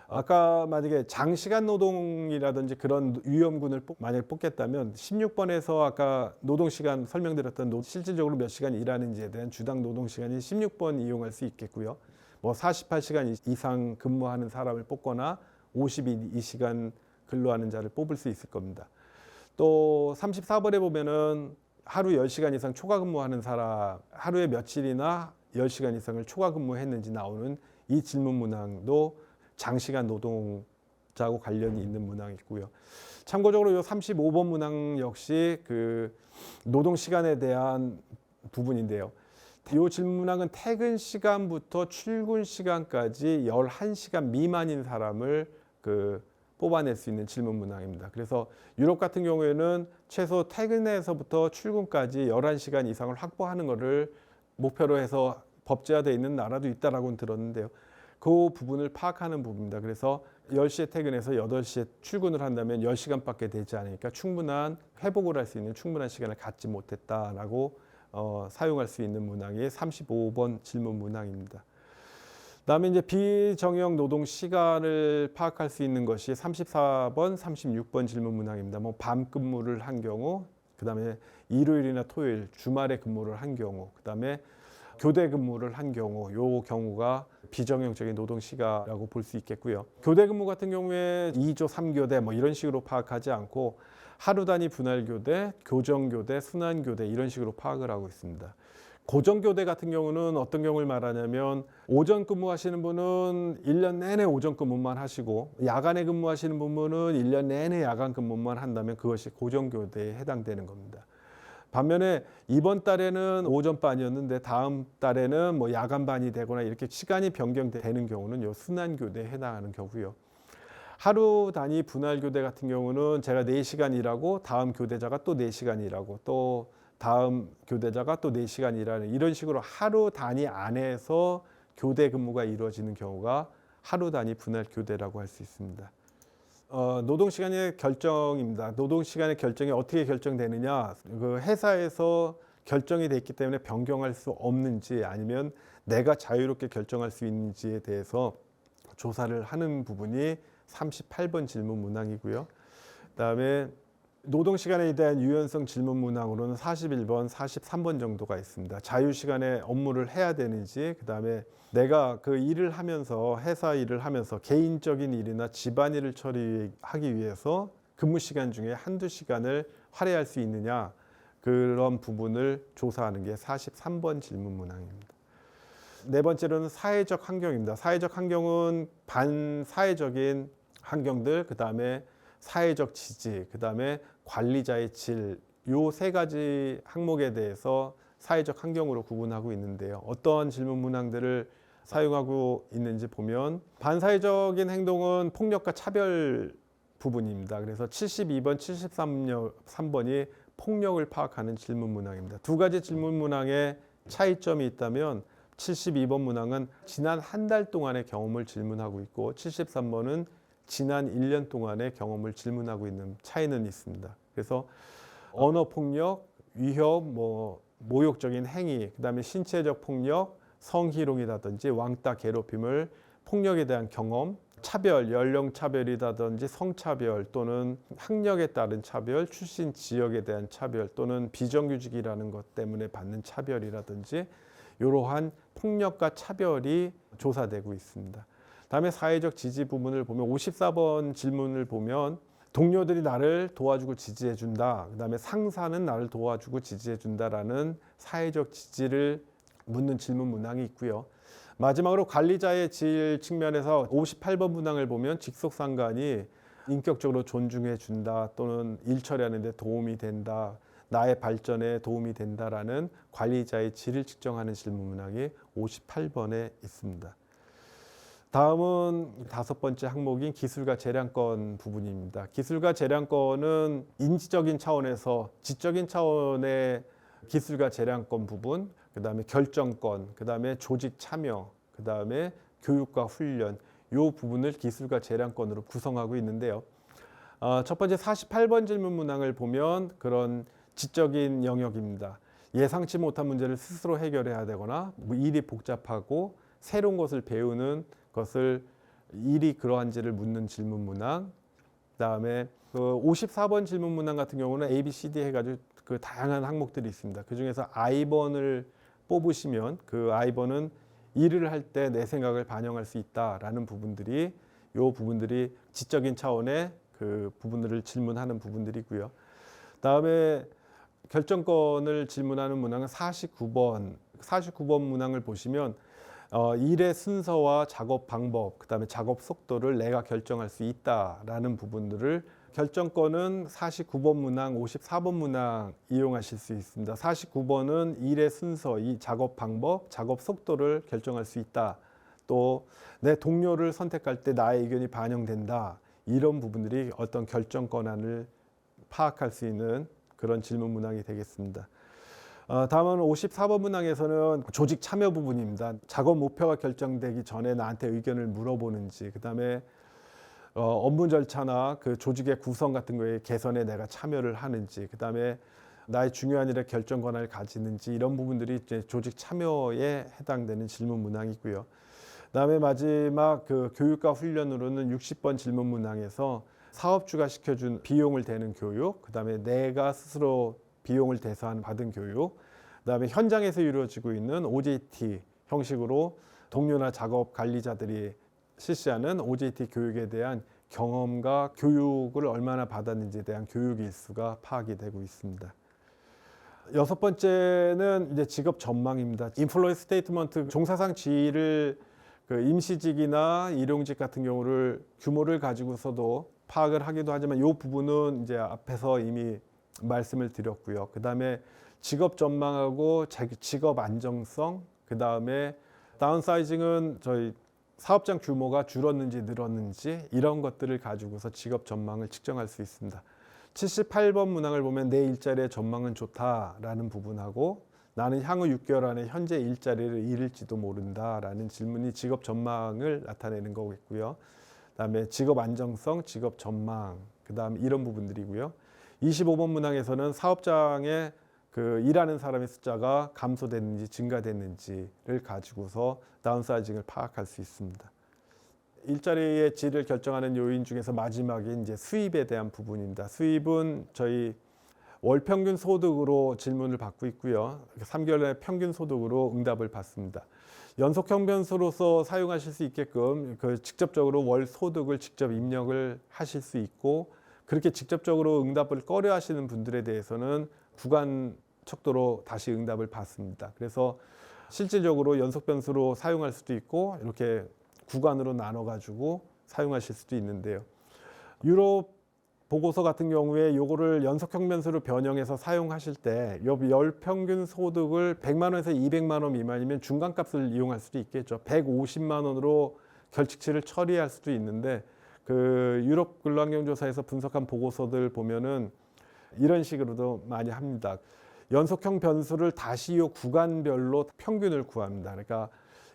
아까 만약에 장시간 노동이라든지 그런 위험군을 만약에 뽑겠다면 16번에서 아까 노동 시간 설명드렸던 실질적으로 몇 시간 일하는지에 대한 주당 노동 시간이 16번 이용할 수 있겠고요. 뭐 48시간 이상 근무하는 사람을 뽑거나 52시간 근로하는 자를 뽑을 수 있을 겁니다. 또 34번에 보면은 하루 10시간 이상 초과 근무하는 사람, 하루에 며칠이나 10시간 이상을 초과 근무했는지 나오는 이 질문 문항도 장시간 노동자하고 관련이 있는 문항이고요. 참고적으로 이 35번 문항 역시 그 노동 시간에 대한 부분인데요. 이 질문 문항은 퇴근 시간부터 출근 시간까지 11시간 미만인 사람을 뽑아낼 수 있는 질문 문항입니다. 그래서 유럽 같은 경우에는 최소 퇴근에서부터 출근까지 11시간 이상을 확보하는 것을 목표로 해서 법제화되어 있는 나라도 있다라고는 들었는데요. 그 부분을 파악하는 부분입니다. 그래서 10시에 퇴근해서 8시에 출근을 한다면 10시간밖에 되지 않으니까 충분한 회복을 할 수 있는 충분한 시간을 갖지 못했다라고 사용할 수 있는 문항이 35번 질문 문항입니다. 그다음에 이제 비정형 노동 시간을 파악할 수 있는 것이 34번, 36번 질문 문항입니다. 뭐 밤 근무를 한 경우, 그다음에 일요일이나 토요일, 주말에 근무를 한 경우, 그다음에 교대 근무를 한 경우, 요 경우가 비정형적인 노동 시간이라고 볼 수 있겠고요. 교대 근무 같은 경우에 2조 3교대 뭐 이런 식으로 파악하지 않고 하루 단위 분할 교대, 교정 교대, 순환 교대 이런 식으로 파악을 하고 있습니다. 고정 교대 같은 경우는 어떤 경우를 말하냐면 오전 근무하시는 분은 1년 내내 오전 근무만 하시고 야간에 근무하시는 분은 1년 내내 야간 근무만 한다면 그것이 고정 교대에 해당되는 겁니다. 반면에 이번 달에는 오전반이었는데 다음 달에는 뭐 야간반이 되거나 이렇게 시간이 변경되는 경우는 요 순환 교대에 해당하는 경우고요. 하루 단위 분할 교대 같은 경우는 제가 4시간 일하고 다음 교대자가 또 4시간 일하고 또 다음 교대자가 또 4시간 일하는 이런 식으로 하루 단위 안에서 교대 근무가 이루어지는 경우가 하루 단위 분할 교대라고 할 수 있습니다. 노동시간의 결정입니다. 노동시간의 결정이 어떻게 결정되느냐. 그 회사에서 결정이 됐기 때문에 변경할 수 없는지 아니면 내가 자유롭게 결정할 수 있는지에 대해서 조사를 하는 부분이 38번 질문 문항이고요. 그다음에 노동시간에 대한 유연성 질문 문항으로는 41번, 43번 정도가 있습니다. 자유시간에 업무를 해야 되는지, 그다음에 내가 그 일을 하면서 회사 일을 하면서 개인적인 일이나 집안일을 처리하기 위해서 근무 시간 중에 한두 시간을 할애할 수 있느냐 그런 부분을 조사하는 게 43번 질문 문항입니다. 네 번째로는 사회적 환경입니다. 사회적 환경은 반사회적인 환경들, 그다음에 사회적 지지, 그다음에 관리자의 질, 요 세 가지 항목에 대해서 사회적 환경으로 구분하고 있는데요. 어떤 질문 문항들을 사용하고 있는지 보면 반사회적인 행동은 폭력과 차별 부분입니다. 그래서 72번, 73번이 폭력을 파악하는 질문 문항입니다. 두 가지 질문 문항에 차이점이 있다면 72번 문항은 지난 한 달 동안의 경험을 질문하고 있고 73번은 지난 1년 동안의 경험을 질문하고 있는 차이는 있습니다. 그래서 언어폭력, 위협, 모욕적인 행위, 그다음에 신체적 폭력, 성희롱이라든지 왕따 괴롭힘을 폭력에 대한 경험, 차별, 연령 차별이라든지 성차별 또는 학력에 따른 차별, 출신 지역에 대한 차별 또는 비정규직이라는 것 때문에 받는 차별이라든지 이러한 폭력과 차별이 조사되고 있습니다. 다음에 사회적 지지 부분을 보면 54번 질문을 보면 동료들이 나를 도와주고 지지해 준다. 그다음에 상사는 나를 도와주고 지지해 준다라는 사회적 지지를 묻는 질문 문항이 있고요. 마지막으로 관리자의 질 측면에서 58번 문항을 보면 직속상관이 인격적으로 존중해 준다 또는 일 처리하는 데 도움이 된다. 나의 발전에 도움이 된다라는 관리자의 질을 측정하는 질문 문항이 58번에 있습니다. 다음은 다섯 번째 항목인 기술과 재량권 부분입니다. 기술과 재량권은 인지적인 차원에서 지적인 차원의 기술과 재량권 부분, 그 다음에 결정권, 그 다음에 조직 참여, 그 다음에 교육과 훈련, 이 부분을 기술과 재량권으로 구성하고 있는데요. 첫 번째 48번 질문 문항을 보면 그런 지적인 영역입니다. 예상치 못한 문제를 스스로 해결해야 되거나 뭐 일이 복잡하고 새로운 것을 배우는 것을 일이 그러한지를 묻는 질문 문항. 그다음에 그 54번 질문 문항 같은 경우는 A, B, C, D 해가지고 그 다양한 항목들이 있습니다. 그 중에서 I번을 뽑으시면 그 I번은 일을 할 때 내 생각을 반영할 수 있다라는 부분들이 요 부분들이 지적인 차원의 그 부분들을 질문하는 부분들이고요. 그다음에 결정권을 질문하는 문항은 49번 문항을 보시면 일의 순서와 작업 방법, 그다음에 작업 속도를 내가 결정할 수 있다라는 부분들을 결정권은 49번 문항, 54번 문항 이용하실 수 있습니다. 49번은 일의 순서, 이 작업 방법, 작업 속도를 결정할 수 있다. 또 내 동료를 선택할 때 나의 의견이 반영된다. 이런 부분들이 어떤 결정 권한을 파악할 수 있는 그런 질문 문항이 되겠습니다. 다음은 54번 문항에서는 조직 참여 부분입니다. 작업 목표가 결정되기 전에 나한테 의견을 물어보는지, 그다음에 업무 절차나 그 조직의 구성 같은 거에 개선에 내가 참여를 하는지, 그다음에 나의 중요한 일에 결정 권한을 가지는지, 이런 부분들이 이제 조직 참여에 해당되는 질문 문항이고요. 그다음에 마지막 그 교육과 훈련으로는 60번 질문 문항에서 사업주가 시켜준 비용을 대는 교육, 그다음에 내가 스스로 비용을 대서 받은 교육, 그다음에 현장에서 이루어지고 있는 OJT 형식으로 동료나 작업 관리자들이 실시하는 OJT 교육에 대한 경험과 교육을 얼마나 받았는지에 대한 교육 일수가 파악이 되고 있습니다. 여섯 번째는 이제 직업 전망입니다. 인플로이 스테이트먼트 종사상 지위를 그 임시직이나 일용직 같은 경우를 규모를 가지고서도 파악을 하기도 하지만 이 부분은 이제 앞에서 이미 말씀을 드렸고요. 그 다음에 직업 전망하고 직업 안정성, 그 다음에 다운사이징은 저희 사업장 규모가 줄었는지 늘었는지 이런 것들을 가지고서 직업 전망을 측정할 수 있습니다. 78번 문항을 보면 내 일자리의 전망은 좋다라는 부분하고 나는 향후 6개월 안에 현재 일자리를 잃을지도 모른다라는 질문이 직업 전망을 나타내는 거겠고요. 그다음에 직업 안정성, 직업 전망, 그다음 이런 부분들이고요. 25번 문항에서는 사업장에 그 일하는 사람의 숫자가 감소됐는지 증가됐는지를 가지고서 다운사이징을 파악할 수 있습니다. 일자리의 질을 결정하는 요인 중에서 마지막이 이제 수입에 대한 부분입니다. 수입은 저희 월 평균 소득으로 질문을 받고 있고요. 3개월의 평균 소득으로 응답을 받습니다. 연속형 변수로서 사용하실 수 있게끔 그 직접적으로 월 소득을 직접 입력을 하실 수 있고, 그렇게 직접적으로 응답을 꺼려 하시는 분들에 대해서는 구간 척도로 다시 응답을 받습니다. 그래서 실질적으로 연속 변수로 사용할 수도 있고 이렇게 구간으로 나눠 가지고 사용하실 수도 있는데요. 유럽 보고서 같은 경우에 요거를 연속형 변수로 변형해서 사용하실 때 월 평균 소득을 100만 원에서 200만 원 미만이면 중간값을 이용할 수도 있겠죠. 150만 원으로 결칙치를 처리할 수도 있는데 그 유럽 근로환경조사에서 분석한 보고서들 보면은 이런 식으로도 많이 합니다. 연속형 변수를 다시 요 구간별로 평균을 구합니다. 그러니까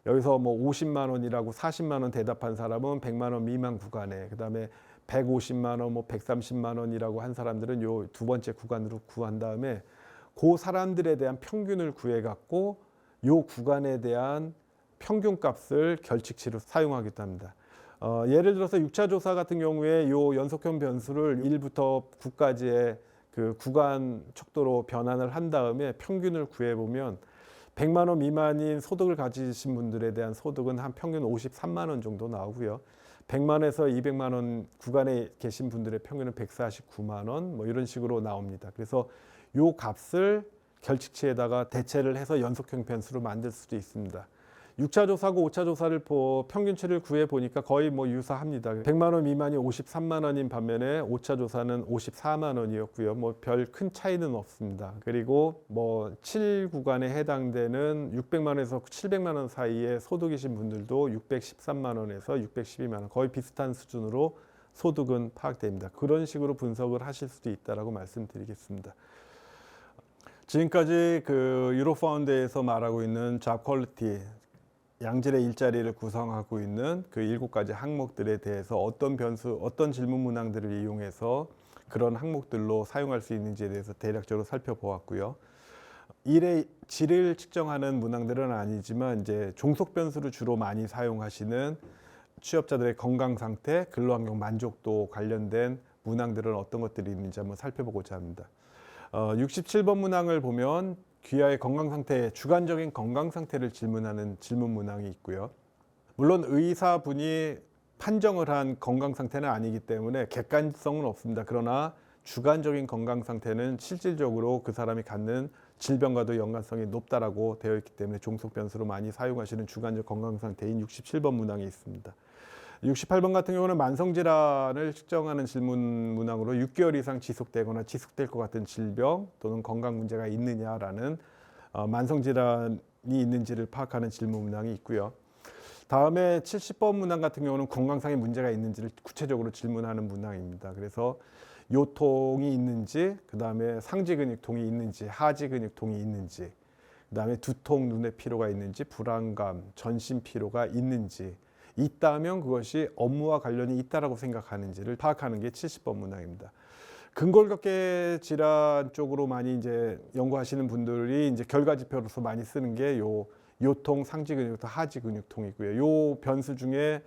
여기서 뭐 50만 원이라고 40만 원 대답한 사람은 100만 원 미만 구간에, 그다음에 150만 원, 뭐 130만 원이라고 한 사람들은 요 두 번째 구간으로 구한 다음에 그 사람들에 대한 평균을 구해 갖고 요 구간에 대한 평균값을 결칙치로 사용하기도 합니다. 예를 들어서 6차 조사 같은 경우에 요 연속형 변수를 1부터 9까지의 그 구간 척도로 변환을 한 다음에 평균을 구해 보면 100만 원 미만인 소득을 가지신 분들에 대한 소득은 한 평균 53만 원 정도 나오고요. 100만에서 200만 원 구간에 계신 분들의 평균은 149만 원, 뭐 이런 식으로 나옵니다. 그래서 요 값을 결칙치에다가 대체를 해서 연속형 변수로 만들 수도 있습니다. 6차 조사고 5차 조사를 평균치를 구해 보니까 거의 뭐 유사합니다. 100만 원 미만이 53만 원인 반면에 5차 조사는 54만 원이었고요. 뭐 별 큰 차이는 없습니다. 그리고 뭐 7구간에 해당되는 600만에서 700만 원 사이에 소득이신 분들도 613만 원에서 612만 원, 거의 비슷한 수준으로 소득은 파악됩니다. 그런 식으로 분석을 하실 수도 있다라고 말씀드리겠습니다. 지금까지 그 유로파운드에서 말하고 있는 잡 퀄리티, 양질의 일자리를 구성하고 있는 그 7가지 항목들에 대해서 어떤 변수, 어떤 질문 문항들을 이용해서 그런 항목들로 사용할 수 있는지에 대해서 대략적으로 살펴보았고요. 일의 질을 측정하는 문항들은 아니지만 이제 종속 변수를 주로 많이 사용하시는 취업자들의 건강 상태, 근로환경 만족도 관련된 문항들은 어떤 것들이 있는지 한번 살펴보고자 합니다. 67번 문항을 보면 귀하의 건강 상태, 주관적인 건강 상태를 질문하는 질문 문항이 있고요. 물론 의사분이 판정을 한 건강 상태는 아니기 때문에 객관성은 없습니다. 그러나 주관적인 건강 상태는 실질적으로 그 사람이 갖는 질병과도 연관성이 높다라고 되어 있기 때문에 종속 변수로 많이 사용하시는 주관적 건강 상태인 67번 문항이 있습니다. 68번 같은 경우는 만성질환을 측정하는 질문 문항으로 6개월 이상 지속되거나 지속될 것 같은 질병 또는 건강 문제가 있느냐라는 만성질환이 있는지를 파악하는 질문 문항이 있고요. 다음에 70번 문항 같은 경우는 건강상의 문제가 있는지를 구체적으로 질문하는 문항입니다. 그래서 요통이 있는지, 그 다음에 상지 근육통이 있는지, 하지 근육통이 있는지, 그 다음에 두통, 눈의 피로가 있는지, 불안감, 전신 피로가 있는지, 있다면 그것이 업무와 관련이 있다라고 생각하는지를 파악하는 게 70번 문항입니다. 근골격계 질환 쪽으로 많이 이제 연구하시는 분들이 이제 결과 지표로서 많이 쓰는 게 요통, 상지 근육통, 하지 근육통이고요. 요 변수 중에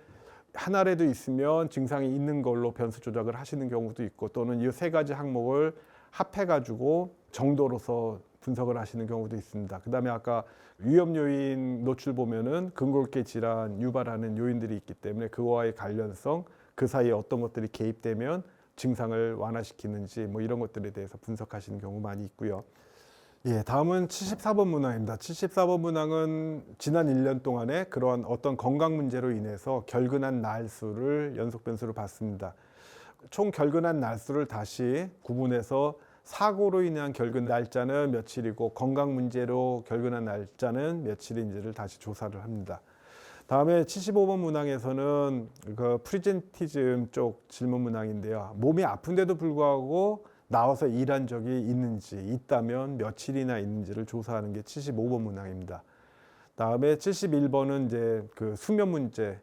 하나라도 있으면 증상이 있는 걸로 변수 조작을 하시는 경우도 있고 또는 이 세 가지 항목을 합해가지고 정도로서 분석을 하시는 경우도 있습니다. 그 다음에 아까 위험 요인 노출 보면은 근골격 질환 유발하는 요인들이 있기 때문에 그거와의 관련성, 그 사이에 어떤 것들이 개입되면 증상을 완화시키는지 뭐 이런 것들에 대해서 분석하시는 경우 많이 있고요. 예, 다음은 74번 문항입니다. 74번 문항은 지난 1년 동안에 그러한 어떤 건강 문제로 인해서 결근한 날수를 연속 변수로 봤습니다. 총 결근한 날수를 다시 구분해서 사고로 인한 결근 날짜는 며칠이고 건강 문제로 결근한 날짜는 며칠인지를 다시 조사를 합니다. 다음에 75번 문항에서는 그 프리젠티즘 쪽 질문 문항인데요. 몸이 아픈데도 불구하고 나와서 일한 적이 있는지, 있다면 며칠이나 있는지를 조사하는 게 75번 문항입니다. 다음에 71번은 이제 그 수면 문제,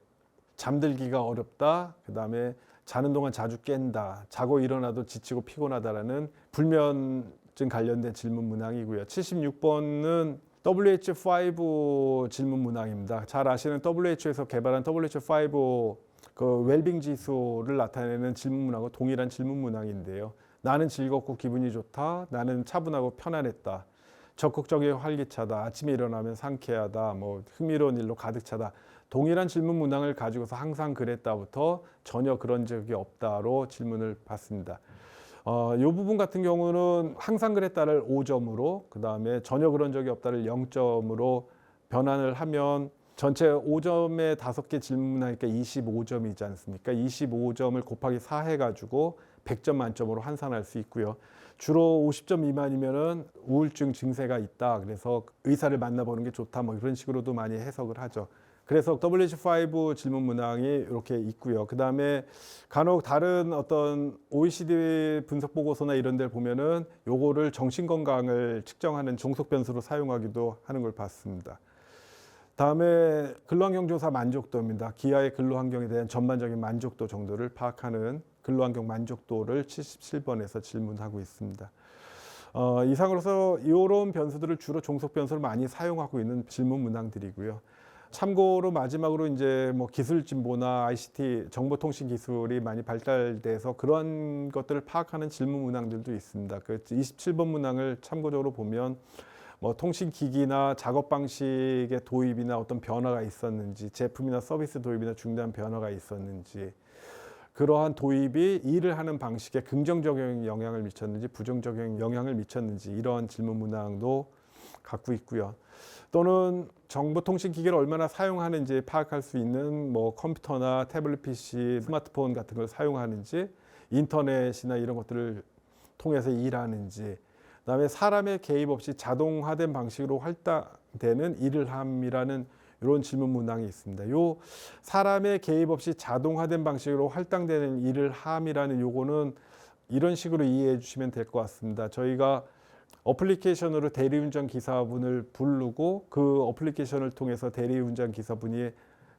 잠들기가 어렵다. 그 다음에 자는 동안 자주 깬다. 자고 일어나도 지치고 피곤하다라는 불면증 관련된 질문 문항이고요. 76번은 WHO5 질문 문항입니다. 잘 아시는 WHO에서 개발한 WHO5 그 웰빙 지수를 나타내는 질문 문항과 동일한 질문 문항인데요. 나는 즐겁고 기분이 좋다. 나는 차분하고 편안했다. 적극적이고 활기차다. 아침에 일어나면 상쾌하다. 뭐 흥미로운 일로 가득 차다. 동일한 질문 문항을 가지고서 항상 그랬다부터 전혀 그런 적이 없다로 질문을 받습니다. 이 부분 같은 경우는 항상 그랬다를 5점으로 그 다음에 전혀 그런 적이 없다를 0점으로 변환을 하면 전체 5점에 5개 질문하니까 25점이지 않습니까? 25점을 곱하기 4 해가지고 100점 만점으로 환산할 수 있고요. 주로 50점 미만이면은 우울증 증세가 있다. 그래서 의사를 만나보는 게 좋다. 뭐 이런 식으로도 많이 해석을 하죠. 그래서 WHO5 질문 문항이 이렇게 있고요. 그 다음에 간혹 다른 어떤 OECD 분석 보고서나 이런 데 보면은 요거를 정신건강을 측정하는 종속 변수로 사용하기도 하는 걸 봤습니다. 다음에 근로환경조사 만족도입니다. 기아의 근로환경에 대한 전반적인 만족도 정도를 파악하는 근로환경 만족도를 77번에서 질문하고 있습니다. 이상으로서 이런 변수들을 주로 종속 변수를 많이 사용하고 있는 질문 문항들이고요. 참고로 마지막으로 이제 뭐 기술 진보나 ICT 정보통신 기술이 많이 발달돼서 그런 것들을 파악하는 질문 문항들도 있습니다. 그 27번 문항을 참고적으로 보면 뭐 통신기기나 작업 방식의 도입이나 어떤 변화가 있었는지, 제품이나 서비스 도입이나 중대한 변화가 있었는지, 그러한 도입이 일을 하는 방식에 긍정적인 영향을 미쳤는지 부정적인 영향을 미쳤는지 이러한 질문 문항도 갖고 있고요. 또는 정보통신기기를 얼마나 사용하는지 파악할 수 있는 뭐 컴퓨터나 태블릿 PC, 스마트폰 같은 걸 사용하는지, 인터넷이나 이런 것들을 통해서 일하는지, 그다음에 사람의 개입 없이 자동화된 방식으로 할당되는 일을 함이라는 이런 질문 문항이 있습니다. 요 사람의 개입 없이 자동화된 방식으로 할당되는 일을 함이라는 요거는 이런 식으로 이해해 주시면 될 것 같습니다. 저희가 어플리케이션으로 대리운전 기사분을 부르고 그 어플리케이션을 통해서 대리운전 기사분이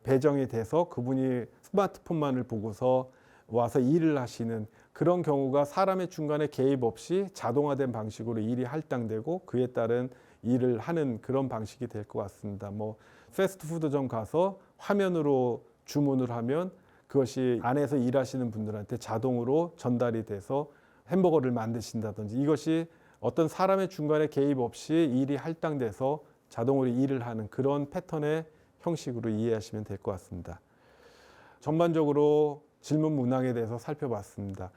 배정이 돼서 그분이 스마트폰만을 보고서 와서 일을 하시는 그런 경우가 사람의 중간에 개입 없이 자동화된 방식으로 일이 할당되고 그에 따른 일을 하는 그런 방식이 될 것 같습니다. 뭐 패스트푸드점 가서 화면으로 주문을 하면 그것이 안에서 일하시는 분들한테 자동으로 전달이 돼서 햄버거를 만드신다든지, 이것이 어떤 사람의 중간에 개입 없이 일이 할당돼서 자동으로 일을 하는 그런 패턴의 형식으로 이해하시면 될 것 같습니다. 전반적으로 질문 문항에 대해서 살펴봤습니다.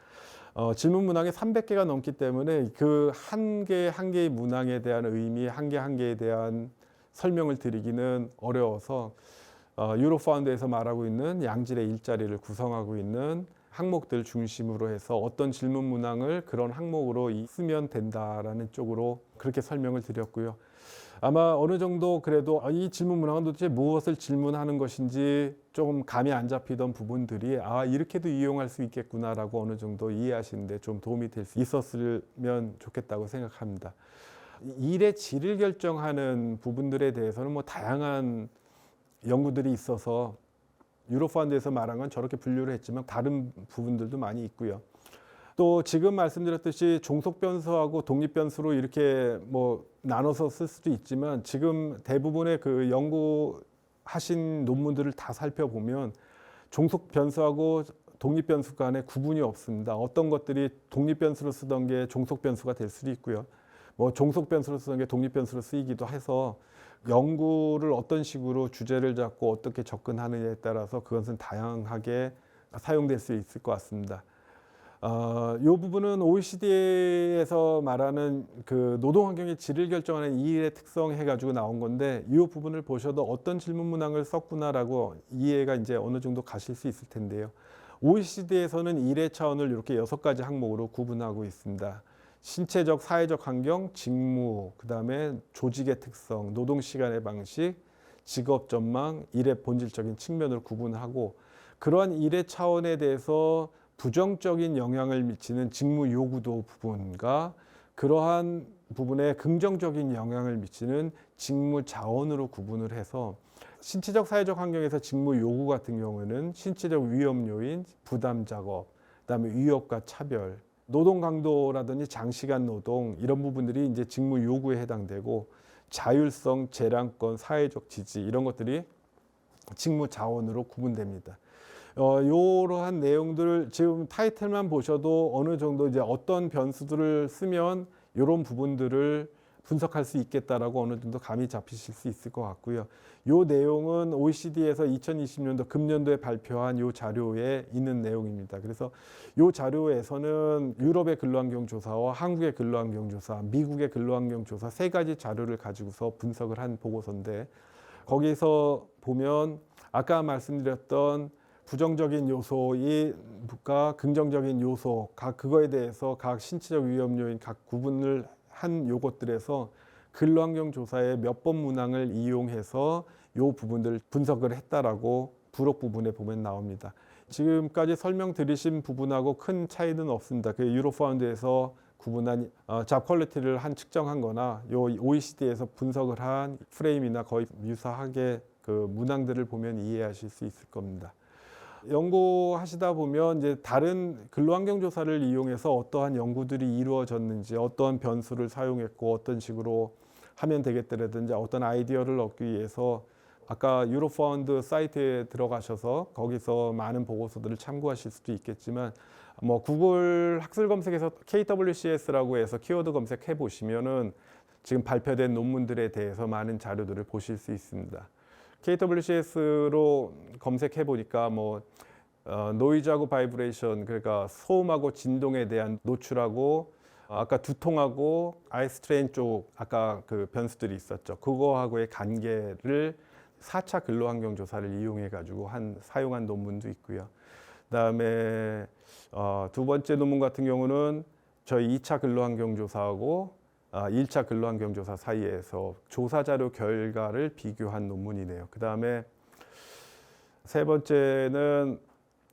질문 문항이 300개가 넘기 때문에 그 한 개 한 개의 문항에 대한 의미, 한 개 한 개에 대한 설명을 드리기는 어려워서 유로파운드에서 말하고 있는 양질의 일자리를 구성하고 있는 항목들 중심으로 해서 어떤 질문 문항을 그런 항목으로 쓰면 된다라는 쪽으로 그렇게 설명을 드렸고요. 아마 어느 정도 그래도 이 질문 문항은 도대체 무엇을 질문하는 것인지 조금 감이 안 잡히던 부분들이 이렇게도 이용할 수 있겠구나라고 어느 정도 이해하시는데 좀 도움이 될 수 있었으면 좋겠다고 생각합니다. 일의 질을 결정하는 부분들에 대해서는 뭐 다양한 연구들이 있어서 유로파운드에서 말한 건 저렇게 분류를 했지만 다른 부분들도 많이 있고요. 또 지금 말씀드렸듯이 종속 변수하고 독립 변수로 이렇게 뭐 나눠서 쓸 수도 있지만, 지금 대부분의 그 연구하신 논문들을 다 살펴보면 종속 변수하고 독립 변수 간에 구분이 없습니다. 어떤 것들이 독립 변수로 쓰던 게 종속 변수가 될 수도 있고요. 뭐 종속 변수로 쓰던 게 독립 변수로 쓰이기도 해서 연구를 어떤 식으로 주제를 잡고 어떻게 접근하느냐에 따라서 그것은 다양하게 사용될 수 있을 것 같습니다. 이 부분은 OECD에서 말하는 그 노동 환경의 질을 결정하는 이 일의 특성 해가지고 나온 건데, 이 부분을 보셔도 어떤 질문 문항을 썼구나라고 이해가 이제 어느 정도 가실 수 있을 텐데요. OECD에서는 일의 차원을 이렇게 6가지 항목으로 구분하고 있습니다. 신체적, 사회적 환경, 직무, 그 다음에 조직의 특성, 노동 시간의 방식, 직업 전망, 일의 본질적인 측면을 구분하고, 그러한 일의 차원에 대해서 부정적인 영향을 미치는 직무 요구도 부분과 그러한 부분에 긍정적인 영향을 미치는 직무 자원으로 구분을 해서, 신체적 사회적 환경에서 직무 요구 같은 경우는 신체적 위험 요인, 부담 작업, 그다음에 위협과 차별, 노동 강도라든지 장시간 노동, 이런 부분들이 이제 직무 요구에 해당되고, 자율성, 재량권, 사회적 지지, 이런 것들이 직무 자원으로 구분됩니다. 이러한 내용들을 지금 타이틀만 보셔도 어느 정도 이제 어떤 변수들을 쓰면 이런 부분들을 분석할 수 있겠다라고 어느 정도 감이 잡히실 수 있을 것 같고요. 이 내용은 OECD에서 2020년도 금년도에 발표한 이 자료에 있는 내용입니다. 그래서 이 자료에서는 유럽의 근로환경 조사와 한국의 근로환경 조사, 미국의 근로환경 조사 3가지 자료를 가지고서 분석을 한 보고서인데, 거기서 보면 아까 말씀드렸던 부정적인 요소가 긍정적인 요소, 각 그거에 대해서 각 신체적 위험 요인 각 구분을 한 요것들에서 근로환경 조사의 몇 번 문항을 이용해서 요 부분들을 분석을 했다라고 부록 부분에 보면 나옵니다. 지금까지 설명드리신 부분하고 큰 차이는 없습니다. 그 유로파운드에서 구분한 잡 퀄리티를 측정한 거나 요 OECD에서 분석을 한 프레임이나 거의 유사하게 그 문항들을 보면 이해하실 수 있을 겁니다. 연구하시다 보면 이제 다른 근로환경 조사를 이용해서 어떠한 연구들이 이루어졌는지, 어떠한 변수를 사용했고 어떤 식으로 하면 되겠다라든지 어떤 아이디어를 얻기 위해서 아까 유로파운드 사이트에 들어가셔서 거기서 많은 보고서들을 참고하실 수도 있겠지만, 뭐 구글 학술 검색에서 KWCS라고 해서 키워드 검색해 보시면은 지금 발표된 논문들에 대해서 많은 자료들을 보실 수 있습니다. KWCS로 검색해 보니까 뭐 노이즈하고 바이브레이션, 그러니까 소음하고 진동에 대한 노출하고, 아까 두통하고 아이스트레인 쪽 아까 그 변수들이 있었죠. 그거하고의 관계를 4차 근로환경 조사를 이용해 가지고 사용한 논문도 있고요. 그다음에 두 번째 논문 같은 경우는 저희 2차 근로환경 조사하고 1차 근로환경 조사 사이에서 조사 자료 결과를 비교한 논문이네요. 그다음에 세 번째는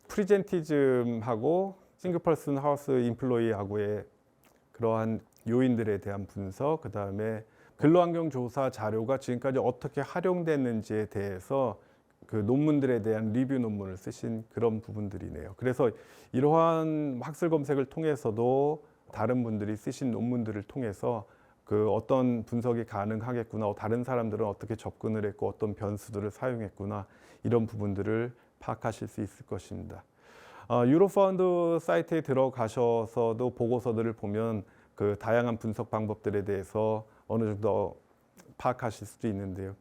프리젠티즘하고 싱글 퍼슨 하우스 임플로이하고의 그러한 요인들에 대한 분석, 그다음에 근로환경 조사 자료가 지금까지 어떻게 활용됐는지에 대해서 그 논문들에 대한 리뷰 논문을 쓰신 그런 부분들이네요. 그래서 이러한 학술 검색을 통해서도 다른 분들이 쓰신 논문들을 통해서 그 어떤 분석이 가능하겠구나, 다른 사람들은 어떻게 접근을 했고 어떤 변수들을 사용했구나, 이런 부분들을 파악하실 수 있을 것입니다. 유로파운드 사이트에 들어가셔서도 보고서들을 보면 그 다양한 분석 방법들에 대해서 어느 정도 파악하실 수도 있는데요.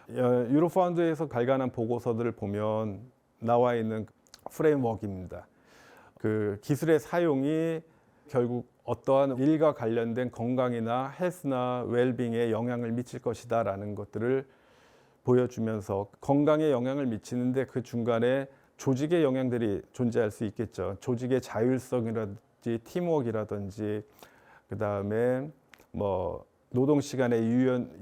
유로파운드에서 발간한 보고서들을 보면 나와 있는 프레임워크입니다. 그 기술의 사용이 결국 어떠한 일과 관련된 건강이나 헬스나 웰빙에 영향을 미칠 것이다라는 것들을 보여주면서 건강에 영향을 미치는데 그 중간에 조직의 영향들이 존재할 수 있겠죠. 조직의 자율성이라든지 팀워크라든지 그다음에 뭐 노동 시간의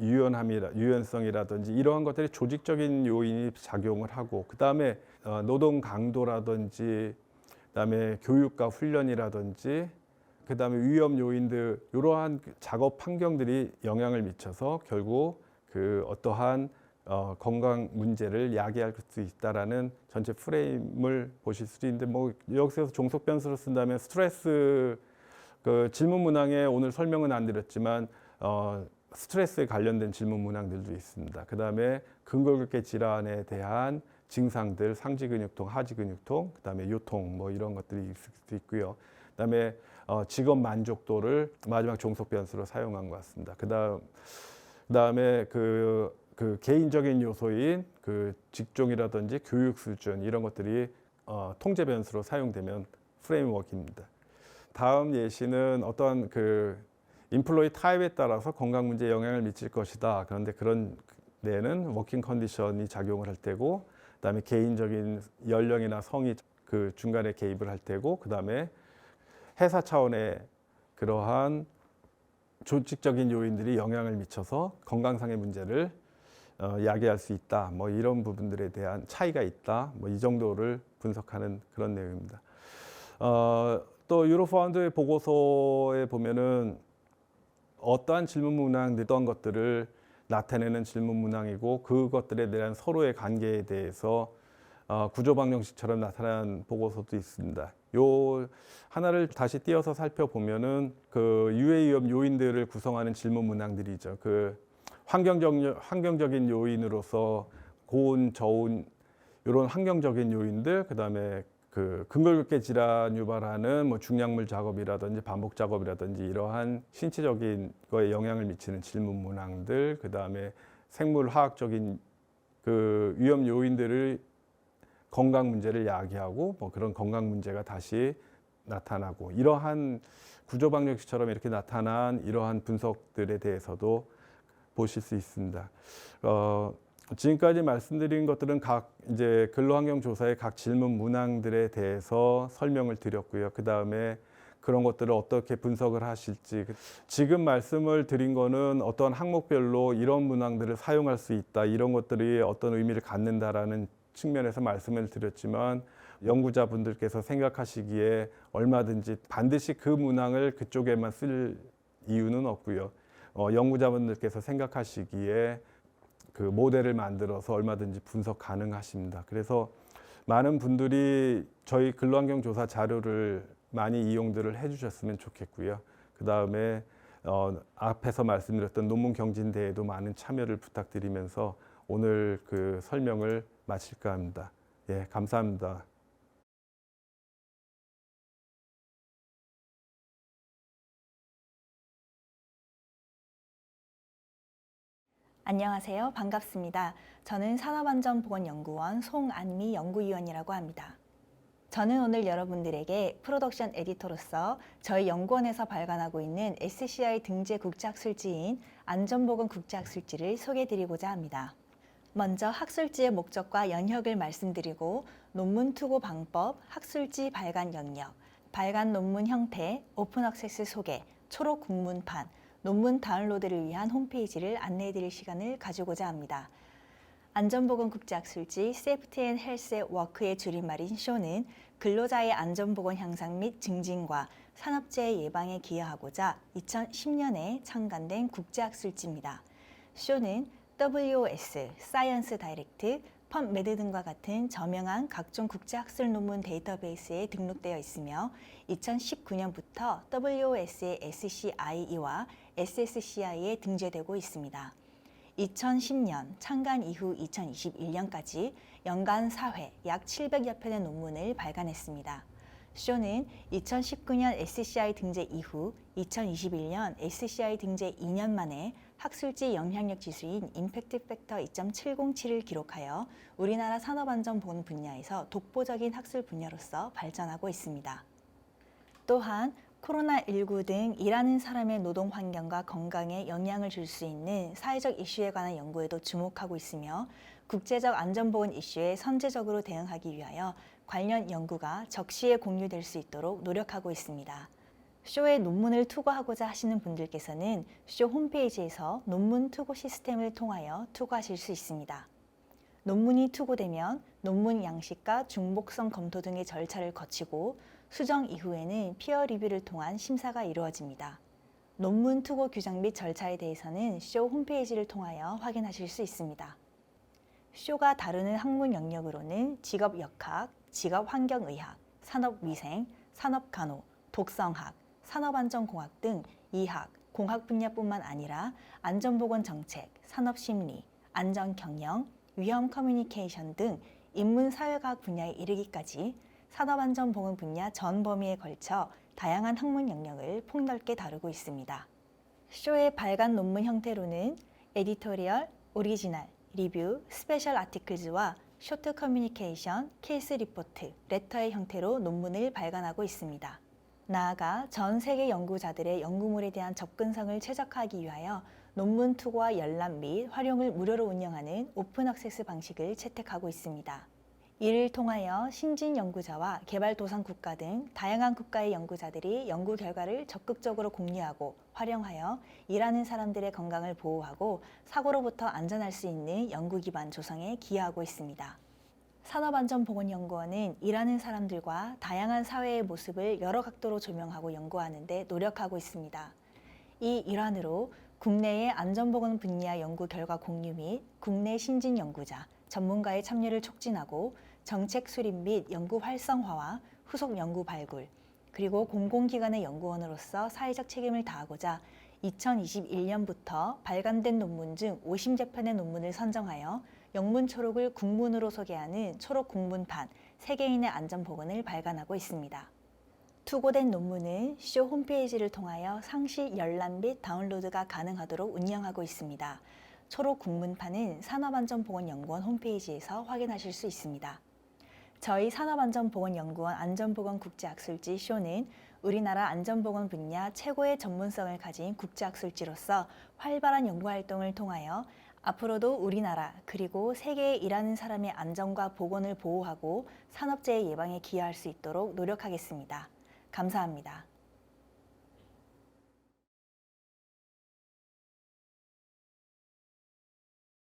유연성이라든지 이러한 것들이 조직적인 요인이 작용을 하고 그다음에 노동 강도라든지 그다음에 교육과 훈련이라든지 그다음에 위험 요인들 이러한 작업 환경들이 영향을 미쳐서 결국 그 어떠한 건강 문제를 야기할 수 있다라는 전체 프레임을 보실 수도 있는데 뭐 여기서 종속 변수로 쓴다면 스트레스 그 질문 문항에 오늘 설명은 안 드렸지만 스트레스에 관련된 질문 문항들도 있습니다. 그다음에 근골격계 질환에 대한 증상들, 상지근육통, 하지근육통, 그다음에 요통 뭐 이런 것들이 있을 수도 있고요. 그다음에 직업 만족도를 마지막 종속 변수로 사용한 것 같습니다. 그다음에 그 개인적인 요소인 그 직종이라든지 교육 수준 이런 것들이 통제 변수로 사용되면 프레임워크입니다. 다음 예시는 어떠한 그 인플로이 타입에 따라서 건강 문제에 영향을 미칠 것이다. 그런데 그런 데에는 워킹 컨디션이 작용을 할 때고, 그다음에 개인적인 연령이나 성이 그 중간에 개입을 할 때고, 그다음에 회사 차원의 그러한 조직적인 요인들이 영향을 미쳐서 건강상의 문제를 야기할 수 있다. 뭐 이런 부분들에 대한 차이가 있다. 뭐 이 정도를 분석하는 그런 내용입니다. 또 유로파운드의 보고서에 보면은 어떠한 질문 문항, 어떤 것들을 나타내는 질문 문항이고 그것들에 대한 서로의 관계에 대해서 구조방 형식처럼 나타난 보고서도 있습니다. 요 하나를 다시 띄어서 살펴보면은 그 유해 위험 요인들을 구성하는 질문 문항들이죠. 그 환경적인 요인으로서 고온, 저온 이런 환경적인 요인들, 그다음에 그 근골격계 질환 유발하는 뭐 중약물 작업이라든지 반복 작업이라든지 이러한 신체적인 거에 영향을 미치는 질문 문항들, 그다음에 생물 화학적인 그 위험 요인들을 건강 문제를 야기하고 뭐 그런 건강 문제가 다시 나타나고 이러한 구조방역식처럼 이렇게 나타난 이러한 분석들에 대해서도 보실 수 있습니다. 지금까지 말씀드린 것들은 각 이제 근로환경조사의 각 질문 문항들에 대해서 설명을 드렸고요. 그 다음에 그런 것들을 어떻게 분석을 하실지 지금 말씀을 드린 거는 어떤 항목별로 이런 문항들을 사용할 수 있다, 이런 것들이 어떤 의미를 갖는다라는 측면에서 말씀을 드렸지만 연구자분들께서 생각하시기에 얼마든지 반드시 그 문항을 그쪽에만 쓸 이유는 없고요. 연구자분들께서 생각하시기에 그 모델을 만들어서 얼마든지 분석 가능하십니다. 그래서 많은 분들이 저희 근로환경조사 자료를 많이 이용들을 해주셨으면 좋겠고요. 그 다음에 앞에서 말씀드렸던 논문 경진대회에도 많은 참여를 부탁드리면서 오늘 그 설명을 마칠까 합니다. 예, 감사합니다. 안녕하세요. 반갑습니다. 저는 산업안전보건연구원 송안미 연구위원이라고 합니다. 저는 오늘 여러분들에게 프로덕션 에디터로서 저희 연구원에서 발간하고 있는 SCI 등재 국제학술지인 안전보건 국제학술지를 소개해드리고자 합니다. 먼저 학술지의 목적과 연혁을 말씀드리고 논문 투고 방법, 학술지 발간 영역, 발간 논문 형태, 오픈 액세스 소개, 초록 국문판, 논문 다운로드를 위한 홈페이지를 안내해드릴 시간을 가지고자 합니다. 안전보건 국제학술지 Safety and Health at Work의 줄임말인 SHO는 근로자의 안전보건 향상 및 증진과 산업재해 예방에 기여하고자 2010년에 창간된 국제학술지입니다. SHO는 WOS, 사이언스 다이렉트, 펀메드 등과 같은 저명한 각종 국제학술 논문 데이터베이스에 등록되어 있으며 2019년부터 WOS의 SCIE와 SSCI에 등재되고 있습니다. 2010년 창간 이후 2021년까지 연간 4회 약 700여 편의 논문을 발간했습니다. 쇼는 2019년 SCI 등재 이후 2021년 SCI 등재 2년 만에 학술지 영향력 지수인 임팩트 팩터 2.707을 기록하여 우리나라 산업안전보건 분야에서 독보적인 학술 분야로서 발전하고 있습니다. 또한 코로나19 등 일하는 사람의 노동 환경과 건강에 영향을 줄 수 있는 사회적 이슈에 관한 연구에도 주목하고 있으며 국제적 안전보건 이슈에 선제적으로 대응하기 위하여 관련 연구가 적시에 공유될 수 있도록 노력하고 있습니다. 쇼에 논문을 투고하고자 하시는 분들께서는 쇼 홈페이지에서 논문 투고 시스템을 통하여 투고하실 수 있습니다. 논문이 투고되면 논문 양식과 중복성 검토 등의 절차를 거치고 수정 이후에는 피어 리뷰를 통한 심사가 이루어집니다. 논문 투고 규정 및 절차에 대해서는 쇼 홈페이지를 통하여 확인하실 수 있습니다. 쇼가 다루는 학문 영역으로는 직업역학, 직업환경의학, 산업위생, 산업간호, 독성학, 산업안전공학 등 이학, 공학 분야뿐만 아니라 안전보건정책, 산업심리, 안전경영, 위험 커뮤니케이션 등 인문사회과학 분야에 이르기까지 산업안전보건 분야 전 범위에 걸쳐 다양한 학문 영역을 폭넓게 다루고 있습니다. 쇼의 발간 논문 형태로는 에디토리얼, 오리지널, 리뷰, 스페셜 아티클즈와 쇼트 커뮤니케이션, 케이스 리포트, 레터의 형태로 논문을 발간하고 있습니다. 나아가 전 세계 연구자들의 연구물에 대한 접근성을 최적화하기 위하여 논문 투고와 열람 및 활용을 무료로 운영하는 오픈 액세스 방식을 채택하고 있습니다. 이를 통하여 신진 연구자와 개발도상국가 등 다양한 국가의 연구자들이 연구 결과를 적극적으로 공유하고 활용하여 일하는 사람들의 건강을 보호하고 사고로부터 안전할 수 있는 연구 기반 조성에 기여하고 있습니다. 산업안전보건연구원은 일하는 사람들과 다양한 사회의 모습을 여러 각도로 조명하고 연구하는 데 노력하고 있습니다. 이 일환으로 국내의 안전보건 분야 연구 결과 공유 및 국내 신진 연구자, 전문가의 참여를 촉진하고 정책 수립 및 연구 활성화와 후속 연구 발굴, 그리고 공공기관의 연구원으로서 사회적 책임을 다하고자 2021년부터 발간된 논문 중 50여 편의 논문을 선정하여 영문 초록을 국문으로 소개하는 초록 국문판 3개인의 안전보건을 발간하고 있습니다. 투고된 논문은 쇼 홈페이지를 통하여 상시 열람 및 다운로드가 가능하도록 운영하고 있습니다. 초록 국문판은 산업안전보건연구원 홈페이지에서 확인하실 수 있습니다. 저희 산업안전보건연구원 안전보건 국제학술지 쇼는 우리나라 안전보건 분야 최고의 전문성을 가진 국제학술지로서 활발한 연구활동을 통하여 앞으로도 우리나라 그리고 세계에 일하는 사람의 안전과 보건을 보호하고 산업재해 예방에 기여할 수 있도록 노력하겠습니다. 감사합니다.